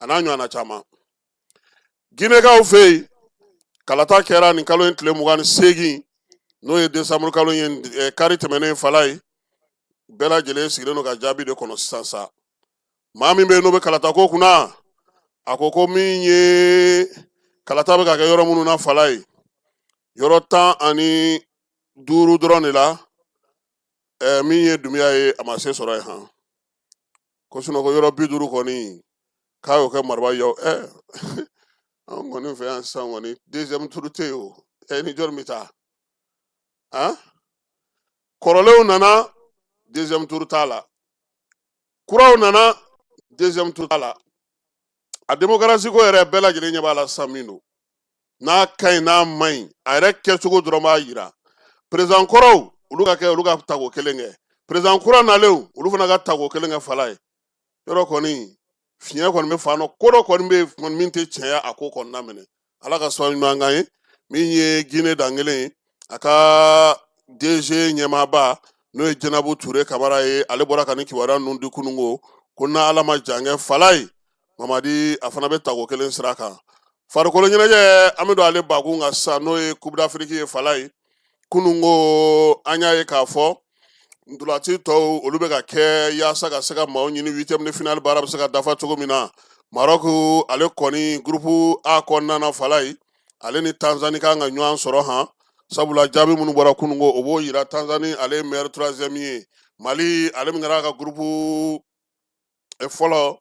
a n'a ɲɔgɔnna caman ginɛkaw fɛ yen kalata kɛra nin kalo in tile 28 n'o ye desanburu kalo in ye kari tɛmɛnen fala ye bɛɛ lajɛlen sigilen don ka jaabi de kɔnɔ sisan sa maa min bɛ yen n'o bɛ kalata ko kunna a ko min ye kalata bɛ ka kɛ yɔrɔ minnu na fala ye yɔrɔ 15 dɔrɔn de la min ye Dunbiya ye a ma se sɔrɔ yen han ko sinɔn ko yɔrɔ 50 kɔni k'a y'o kɛ Mariba ye an kɔni fɛ yan sisan kɔni deuxième tour tɛ yen o ni jɔn bɛ taa hein? Kɔrɔlenw nana deuxième tour t'a la, kuraw nana deuxième tour t'a la. A démocratie ko yɛrɛ bɛɛ lajɛlen ɲɛ b'a la sisan min don, n'a ka ɲi n'a man ɲi a yɛrɛ kɛcogo dɔrɔn b'a yira. Président kɔrɔw olu ka kɛ olu ka tago kelen kɛ, président kura nalenw olu fana ka tago kelen kɛ fala ye. Yɔrɔ kɔni fiɲɛ kɔni bɛ fan dɔ, ko dɔ kɔni bɛ yen min tɛ tiɲɛ a ko kɔnɔna minɛ. Ala ka sɔn ɲuman kan ye min ye Guinée dan kelen ye, a ka DG ɲɛmaaba n'o ye Jɛnabu Ture Kamara ye, ale bɔra ka nin kibaruya ninnu di kununko ko n'a Ala ma jan kɛ fala ye Mamadi a fana bɛ tago kelen sira kan. Farikolo ɲɛnajɛ an bɛ don ale bakun kan sisan n'o ye Coupe d'Afrique ye fala ye. Kununko an y'a ye k'a fɔ ndolati tɔw olu bɛ ka kɛ yaasa ka se ka maaw ɲini 8e de finale baara bɛ se ka dafa cogo min na. Maroc ale kɔni groupe A kɔnɔna na fala ye, ale ni Tanzanie kan ka ɲɔgɔn sɔrɔ han, sabula jaabi minnu bɔra kununko o b'o yira Tanzanie ale ye meilleur 3e ye. Mali ale min kɛra ka groupe fɔlɔ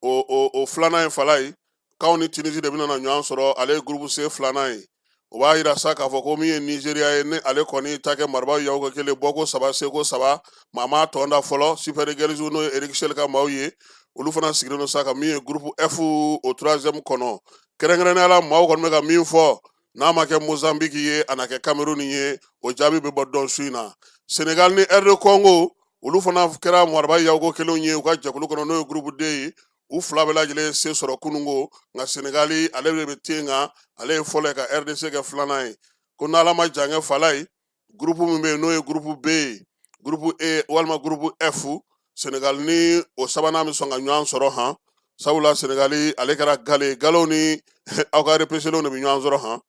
o filanan ye fala ye, k'aw ni Tunisie de bɛna ɲɔgɔn sɔrɔ, ale ye groupe C filanan ye. O b'a yira sa k'a fɔ ko min ye Nigeria ye ni ale kɔni ta kɛ marabaa yaw ka kelen bɔko 3 seko 3 maa ma tɔn da fɔlɔ Super Eagles n'o ye Eric Shell ka maaw ye, olu fana sigilen don sa ka min ye groupe F o 3e kɔnɔ. Kɛrɛnkɛrɛnnenya la maaw kɔni bɛ ka min fɔ n'a ma kɛ Mozambique ye a na kɛ Cameroun ye, o jaabi bɛ bɔ dɔn su in na. Senegal ni RD Congo olu fana kɛra marabaa yaw ko kelenw ye u ka jɛkulu kɔnɔ n'o ye groupe D ye. U fila bɛɛ lajɛlen se sɔrɔ kununko, nka Senegali ale de bɛ ten kan, ale ye fɔlɔ ye ka RDC kɛ filanan ye. Ko n'Ala ma jan kɛ fala ye groupe min bɛ yen n'o ye groupe B ye, groupe E walima groupe F, Senegal ni o sabanan bɛ sɔn ka ɲɔgɔn sɔrɔ han, sabula Senegali ale kɛra gale galew ni aw ka repêchelenw de bɛ ɲɔgɔn sɔrɔ han.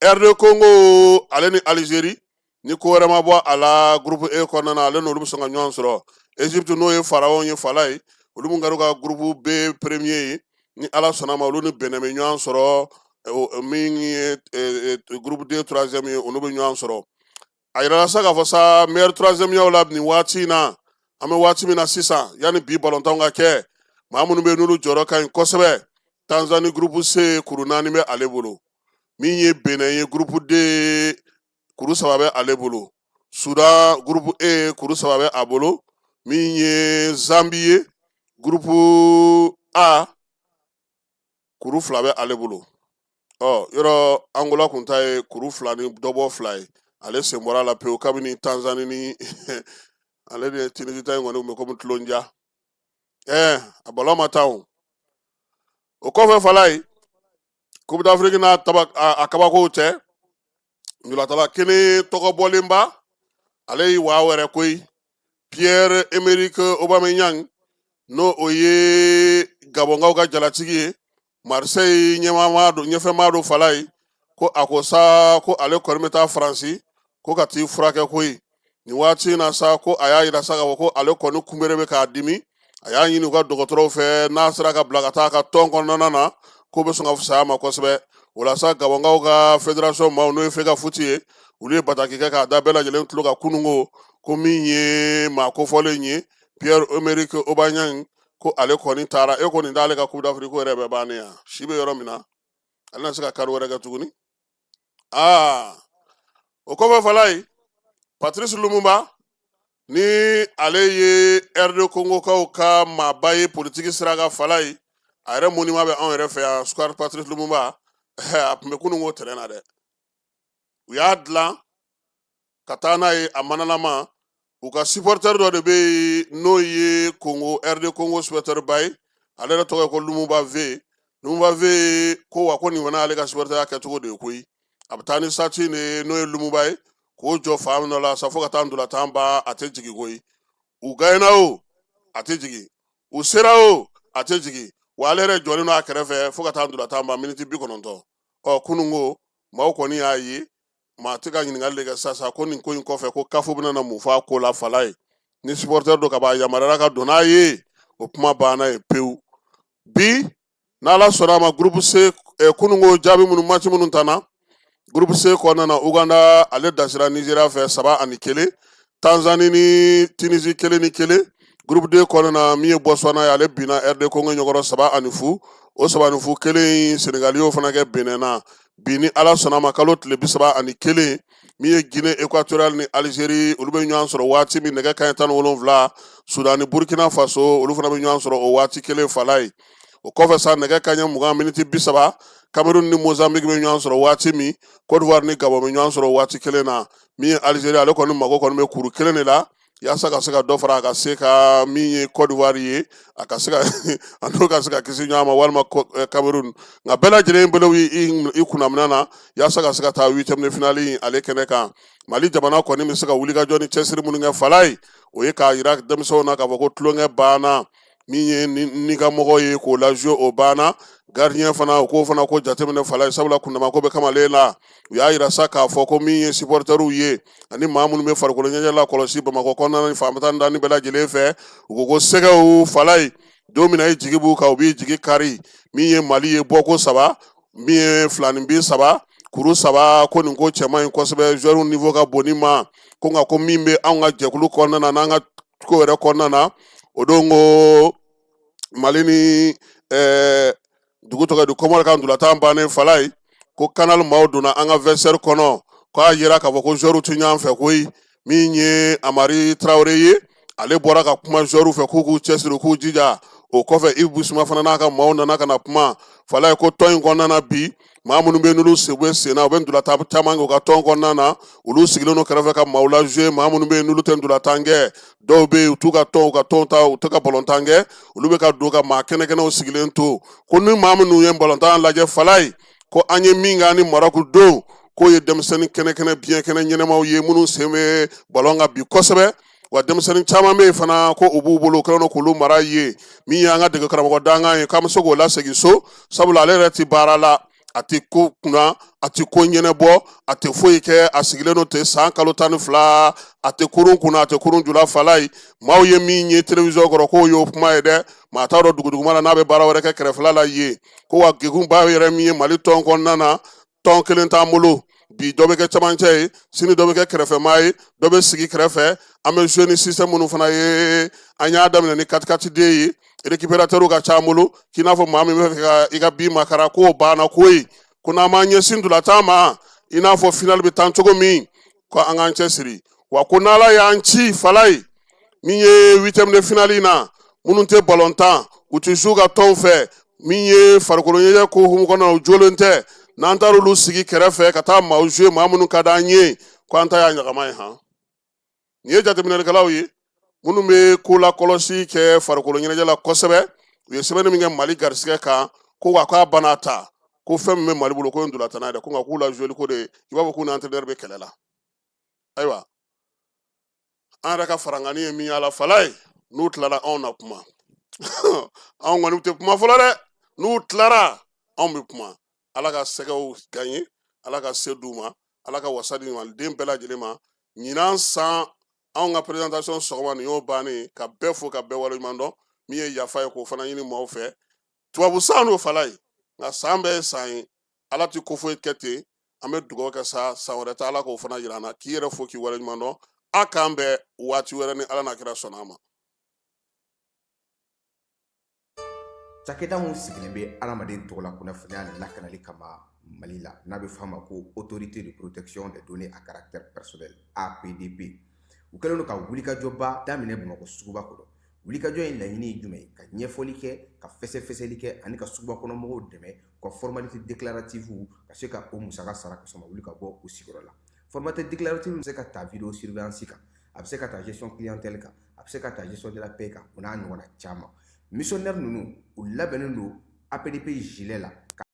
RD Congo ale ni Algérie ni ko wɛrɛ ma bɔ a la groupe E kɔnɔna na ale n'olu bɛ sɔn ka ɲɔgɔn sɔrɔ. Egypte n'o ye Pharaon ye fala ye, olu mun kɛra ka groupe B premier ye, ni Ala sɔnna ma olu ni Benin bɛ ɲɔgɔn sɔrɔ, min ye groupe D 3e ye olu bɛ ɲɔgɔn sɔrɔ. A yirala sa k'a fɔ sa meilleur 3e yaw la nin waati in na, an bɛ waati min na sisan yanni bi balontan ka kɛ, maa minnu bɛ yen n'olu jɔyɔrɔ ka ɲi kosɛbɛ. Tanzanie groupe C kuru 4 bɛ ale bolo, min ye Benin ye groupe D kuru 3 bɛ ale bolo. Sudan groupe E kuru 3 bɛ a bolo, min ye Zambie ye groupe A kuru 2 bɛ ale bolo. Yɔrɔ Angola kun ta ye kuru 2 ni dɔbɔ 2 ye, ale sen bɔra la pewu kabini Tanzanie ni ale de Tunisie ta in kɔni kun bɛ komi tulonja. A balon ma taa o. O kɔfɛ fala ye Coupe d'Afrique n'a a kabakow cɛ, ndolatala kelen tɔgɔ bɔlenba ale ye waa wɛrɛ koyi, Pierre-Emerick Aubameyang n'o o ye Gabonkaw ka jalatigi ye, Marseille ɲɛfɛmaa do fala ye, ko a ko sa ko ale kɔni bɛ taa Faransi ko ka t'i furakɛ koyi. Nin waati in na sa ko a y'a yira sa k'a fɔ ko ale kɔni kunbere bɛ k'a dimi, a y'a ɲini u ka dɔgɔtɔrɔw fɛ n'a sera ka bila ka taa a ka tɔn kɔnɔna na ko bɛ sɔn ka fisaya ma kosɛbɛ. O la sa Gabonkaw ka fédération maaw n'o ye Fega Foot ye, olu ye bataki kɛ k'a da bɛɛ lajɛlen tulo ka kununko ko min ye maa kofɔlen ye Pierre-Emerick Aubameyang ko ale kɔni taara, e kɔni t'ale ka Coupe d'Afrique ko yɛrɛ bɛ bannen yan, si bɛ yɔrɔ min na ale na se ka kari wɛrɛ kɛ tuguni. O kɔfɛ fala ye Patrice Lumumba ni ale ye RD Congokaw ka maaba ye politiki sira ka fala ye, a yɛrɛ monument bɛ anw yɛrɛ fɛ yan Square Patrice Lumumba, a tun bɛ kununko terrain na dɛ. U y'a dilan ka taa n'a ye a manalama, u ka supporter dɔ de bɛ yen n'o ye RD Congo supporter ba ye, ale yɛrɛ tɔgɔ ye ko Lumumba V. Lumumba V ko wa ko nin fana y'ale ka supporter ya kɛcogo de ye koyi, a bɛ taa ni sati n'o ye Lumumba ye k'o jɔ fan dɔ la sa fo ka taa ndolantan ban a tɛ jigin koyi. U gagné o a tɛ jigin, u sera o a tɛ jigin, wa ale yɛrɛ jɔlen don a kɛrɛfɛ fo ka taa ndolantan ban miniti 90. Kununko maaw kɔni y'a ye, maa tɛ ka ɲininkali de kɛ sisan ko nin ko in kɔfɛ ko CAF bɛna na mun fɔ a ko la fala ye, ni supporter dɔ ka b'a yamaruyala ka don n'a ye o kuma banna ye pewu. Bi n'Ala sɔnna a ma groupe C kununko jaabi minnu match minnu tanna, groupe C kɔnɔna na Uganda ale dasira Nigeria fɛ 3-1, Tanzanie ni Tunisie 1-1, groupe D kɔnɔna na min ye Botswana ye ale binna RD Congo ɲɔgɔrɔ 7-0, o 7-0 kelen Senegal y'o fana kɛ Benin na. Bi ni Ala sɔnna a ma kalo tile 31 min ye Guinée équatoriale ni Algérie olu bɛ ɲɔgɔn sɔrɔ waati min nɛgɛ kanɲɛ 17 Sudan ni Burkina Faso olu fana bɛ ɲɔgɔn sɔrɔ o waati kelen fala ye o kɔfɛ sa nɛgɛ kanɲɛ 20 miniti 30 Cameroun ni Mozambique bɛ ɲɔgɔn sɔrɔ waati min Côte d'Ivoire ni Gabon bɛ ɲɔgɔn sɔrɔ waati kelen na min ye Algérie ale kɔni mago kɔni bɛ kuru kelen de la yaasa ka se ka dɔ fara a ka se ka min ye Côte d'Ivoire ye a ka se ka a n'o ka se ka kisi ɲɔgɔn ma walima Cameroun nka bɛɛ lajɛlen bolo i kunnamina na yaasa ka se ka taa 8e de finale ale kɛnɛ kan Mali jamana kɔni bɛ se ka wulikajɔ ni cɛsiri minnu kɛ fala ye o ye k'a yira denmisɛnw na k'a fɔ ko tulonkɛ banna min ye ni ka mɔgɔ ye k'o lajouer o banna gardien fana o ko fana ko jateminɛ fala ye sabula kundama ko bɛ kamalen la u y'a yira sa k'a fɔ ko min ye supporteriw ye ani maa minnu bɛ farikolo ɲɛnajɛ la kɔlɔsi Bamakɔ kɔnɔna ni faamatan dani bɛɛ lajɛlen fɛ u ko ko sɛgɛw fala ye don min na i jigi b'u kan u b'i jigi kari min ye Mali ye bɔko 3 min ye filanibin 3 kuru 3 ko nin ko cɛman in kosɛbɛ joueur niveau ka bon ni ma ko nka ko min bɛ anw ka jɛkulu kɔnɔna na n'an ka ko yɛrɛ kɔnɔna na o don ko Mali ni dugu tɔgɔ di Comore ka ndulatan bannen fala ye ko canal maaw donna an ka vestiaire kɔnɔ k'a yira k'a fɔ ko joueur tɛ ɲɔgɔn fɛ koyi min ye Amari Traoré ye ale bɔra ka kuma joueur fɛ k'u k'u cɛsiri k'u jija o kɔfɛ Yves Bissouma fana n'a ka maaw nana ka na kuma fala ye ko tɔn in kɔnɔna na bi maa minnu bɛ n'olu sen bɛ sen na u bɛ ndulatan caman kɛ u ka tɔn kɔnɔna na olu sigilen don kɛrɛfɛ ka maaw lajouer maa minnu bɛ yen n'olu tɛ ndulatan kɛ dɔw bɛ yen u t'u ka tɔn ta u tɛ ka balontan kɛ olu bɛ ka don ka maa kɛnɛkɛnɛw sigilen to ko ni maa minnu ye balontan lajɛ fala ye ko an ye min kɛ ani Maroc don k'o ye denmisɛnnin kɛnɛkɛnɛ biyɛnkɛnɛ ɲɛnɛmaw ye minnu sen bɛ balon kan bi kosɛbɛ wa denmisɛnnin caman bɛ yen fana ko u b'u bolo u kɛlen don k'olu mara ye min ye an ka dege karamɔgɔ dankan ye k'an bɛ se k'o lasegin so sabula ale yɛrɛ tɛ baara la a tɛ ko kunna a tɛ ko ɲɛnɛbɔ a tɛ foyi kɛ a sigilen don ten san kalo 12 a tɛ kurun kunna a tɛ kurun jula fala ye maaw ye min ye télévision kɔrɔ k'o y'o kuma ye dɛ maa t'a dɔn duguduguma la n'a bɛ baara wɛrɛ kɛ kɛrɛfɛla la yen ko wa gegunba yɛrɛ min ye Mali tɔn kɔnɔna na tɔn kelen t'an bolo bi dɔ bɛ kɛ cɛmancɛ ye sini dɔ bɛ kɛ kɛrɛfɛmaa ye dɔ bɛ sigi kɛrɛfɛ an bɛ jouer ni système minnu fana ye an y'a daminɛ ni 4-4-2 ye récupérateur ka ca an bolo k'i n'a fɔ maa min bɛ fɛ ka i ka bin makara k'o banna koyi ko n'an m'an ɲɛsin ndulatan ma i n'a fɔ final bɛ tan cogo min ko an k'an cɛsiri wa ko n'Ala y'an ci fala ye min ye 8e de finale na minnu tɛ balontan u tɛ jouer ka tɔnw fɛ min ye farikolo ɲɛnajɛ ko humu kɔnɔ u jolen tɛ n'an taara olu sigi kɛrɛfɛ ka taa maaw jouer maa minnu ka d'an ye ko an ta y'a ɲagama ye han nin ye jateminɛlikɛlaw ye minnu bɛ ko lakɔlɔsi kɛ farikolo ɲɛnajɛ la kosɛbɛ u ye sɛbɛnni min kɛ Mali garisigɛ kan ko wa k'a banna ta ko fɛn min bɛ Mali bolo ko ye ndulatan ye dɛ ko nka k'u la jouer ko de i b'a fɔ k'u ni entraîneur bɛ kɛlɛ la ayiwa an yɛrɛ ka farangani ye min y'a la fala ye n'u tilara anw na kuma anw kɔni tɛ kuma fɔlɔ dɛ n'u tilara anw bɛ kuma Ala ka sɛgɛw gagner Ala ka se d'u ma Ala ka wasa di maliden bɛɛ lajɛlen ma ɲinan san anw ka présentation sɔgɔma nin y'o bannen ka bɛɛ fo ka bɛɛ waleɲuman dɔn min ye yafa ye k'o fana ɲini maaw fɛ tubabu san n'o fala ye nka san bɛɛ ye san ye Ala tɛ ko foyi kɛ ten an bɛ dugawu kɛ sa san wɛrɛ ta Ala k'o fana jira an na k'i yɛrɛ fo k'i waleɲuman dɔn a k'an bɛɛ waati wɛrɛ ni Ala n'a kira sɔnna ma. Cakɛda mun sigilen bɛ adamaden tɔgɔ la kunnafoniya lakanali kama Mali la n'a bɛ f'a ma ko autorité de protection des données à caractère personnel APDP u kɛlen don ka wulikajɔba daminɛ Bamakɔ suguba kɔnɔ wulikajɔ in laɲini ye jumɛn ye ka ɲɛfɔli kɛ ka fɛsɛfɛsɛli kɛ ani ka suguba kɔnɔ mɔgɔw dɛmɛ ka formalité déclarative ka se ka o musaka sara ka sɔn ka wuli ka bɔ u sigiyɔrɔ la formalité déclarative bɛ se ka ta vidéo surveillance kan a bɛ se ka ta gestion clientèle kan a bɛ se ka ta gestion de la paix kan o n'a ɲɔgɔnna caman missionnaire ninnu u labɛnnen don APDP gilet la ka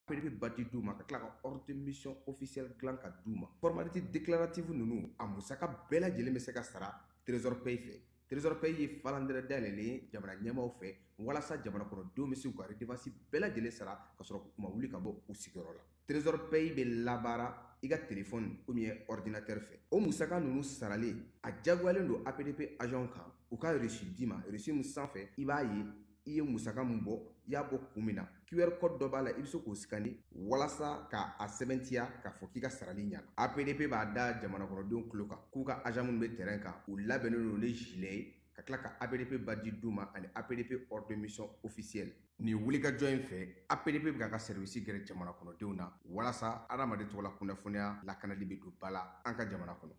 APDP badge d'u ma ka tila ka ordre de mission officiel dilan ka d'u ma formalité déclarative ninnu a musaka bɛɛ lajɛlen bɛ se ka sara trésor paye fɛ trésor paye ye falandɛrɛ dayɛlɛlen ye jamana ɲɛmaaw fɛ walasa jamana kɔnɔdenw bɛ se k'u ka redevance bɛɛ lajɛlen sara ka sɔrɔ k'u ma wuli ka bɔ u sigiyɔrɔ la trésor paye bɛ labaara i ka téléphone ou bien ordinateur fɛ o musaka ninnu saralen a jagoyalen don APDP agent kan u ka reçu d'i ma reçu min sanfɛ i b'a ye i ye musaka min bɔ i y'a bɔ kun min na QR code dɔ b'a la i bɛ se k'o scanner walasa ka a sɛbɛntiya k'a fɔ k'i ka sarali ɲɛna APDP b'a da jamana kɔnɔdenw tulo kan k'u ka agent minnu bɛ terrain kan u labɛnnen don ni gilet ye ka tila ka APDP badji d'u ma ani APDP ordre de mission officielle. Ni wulikajɔ in fɛ APDP bɛ ka service gɛrɛ jamana kɔnɔdenw na walasa adamaden tɔgɔ la kunnafoniya lakanali bɛ don ba la an ka jamana kɔnɔ.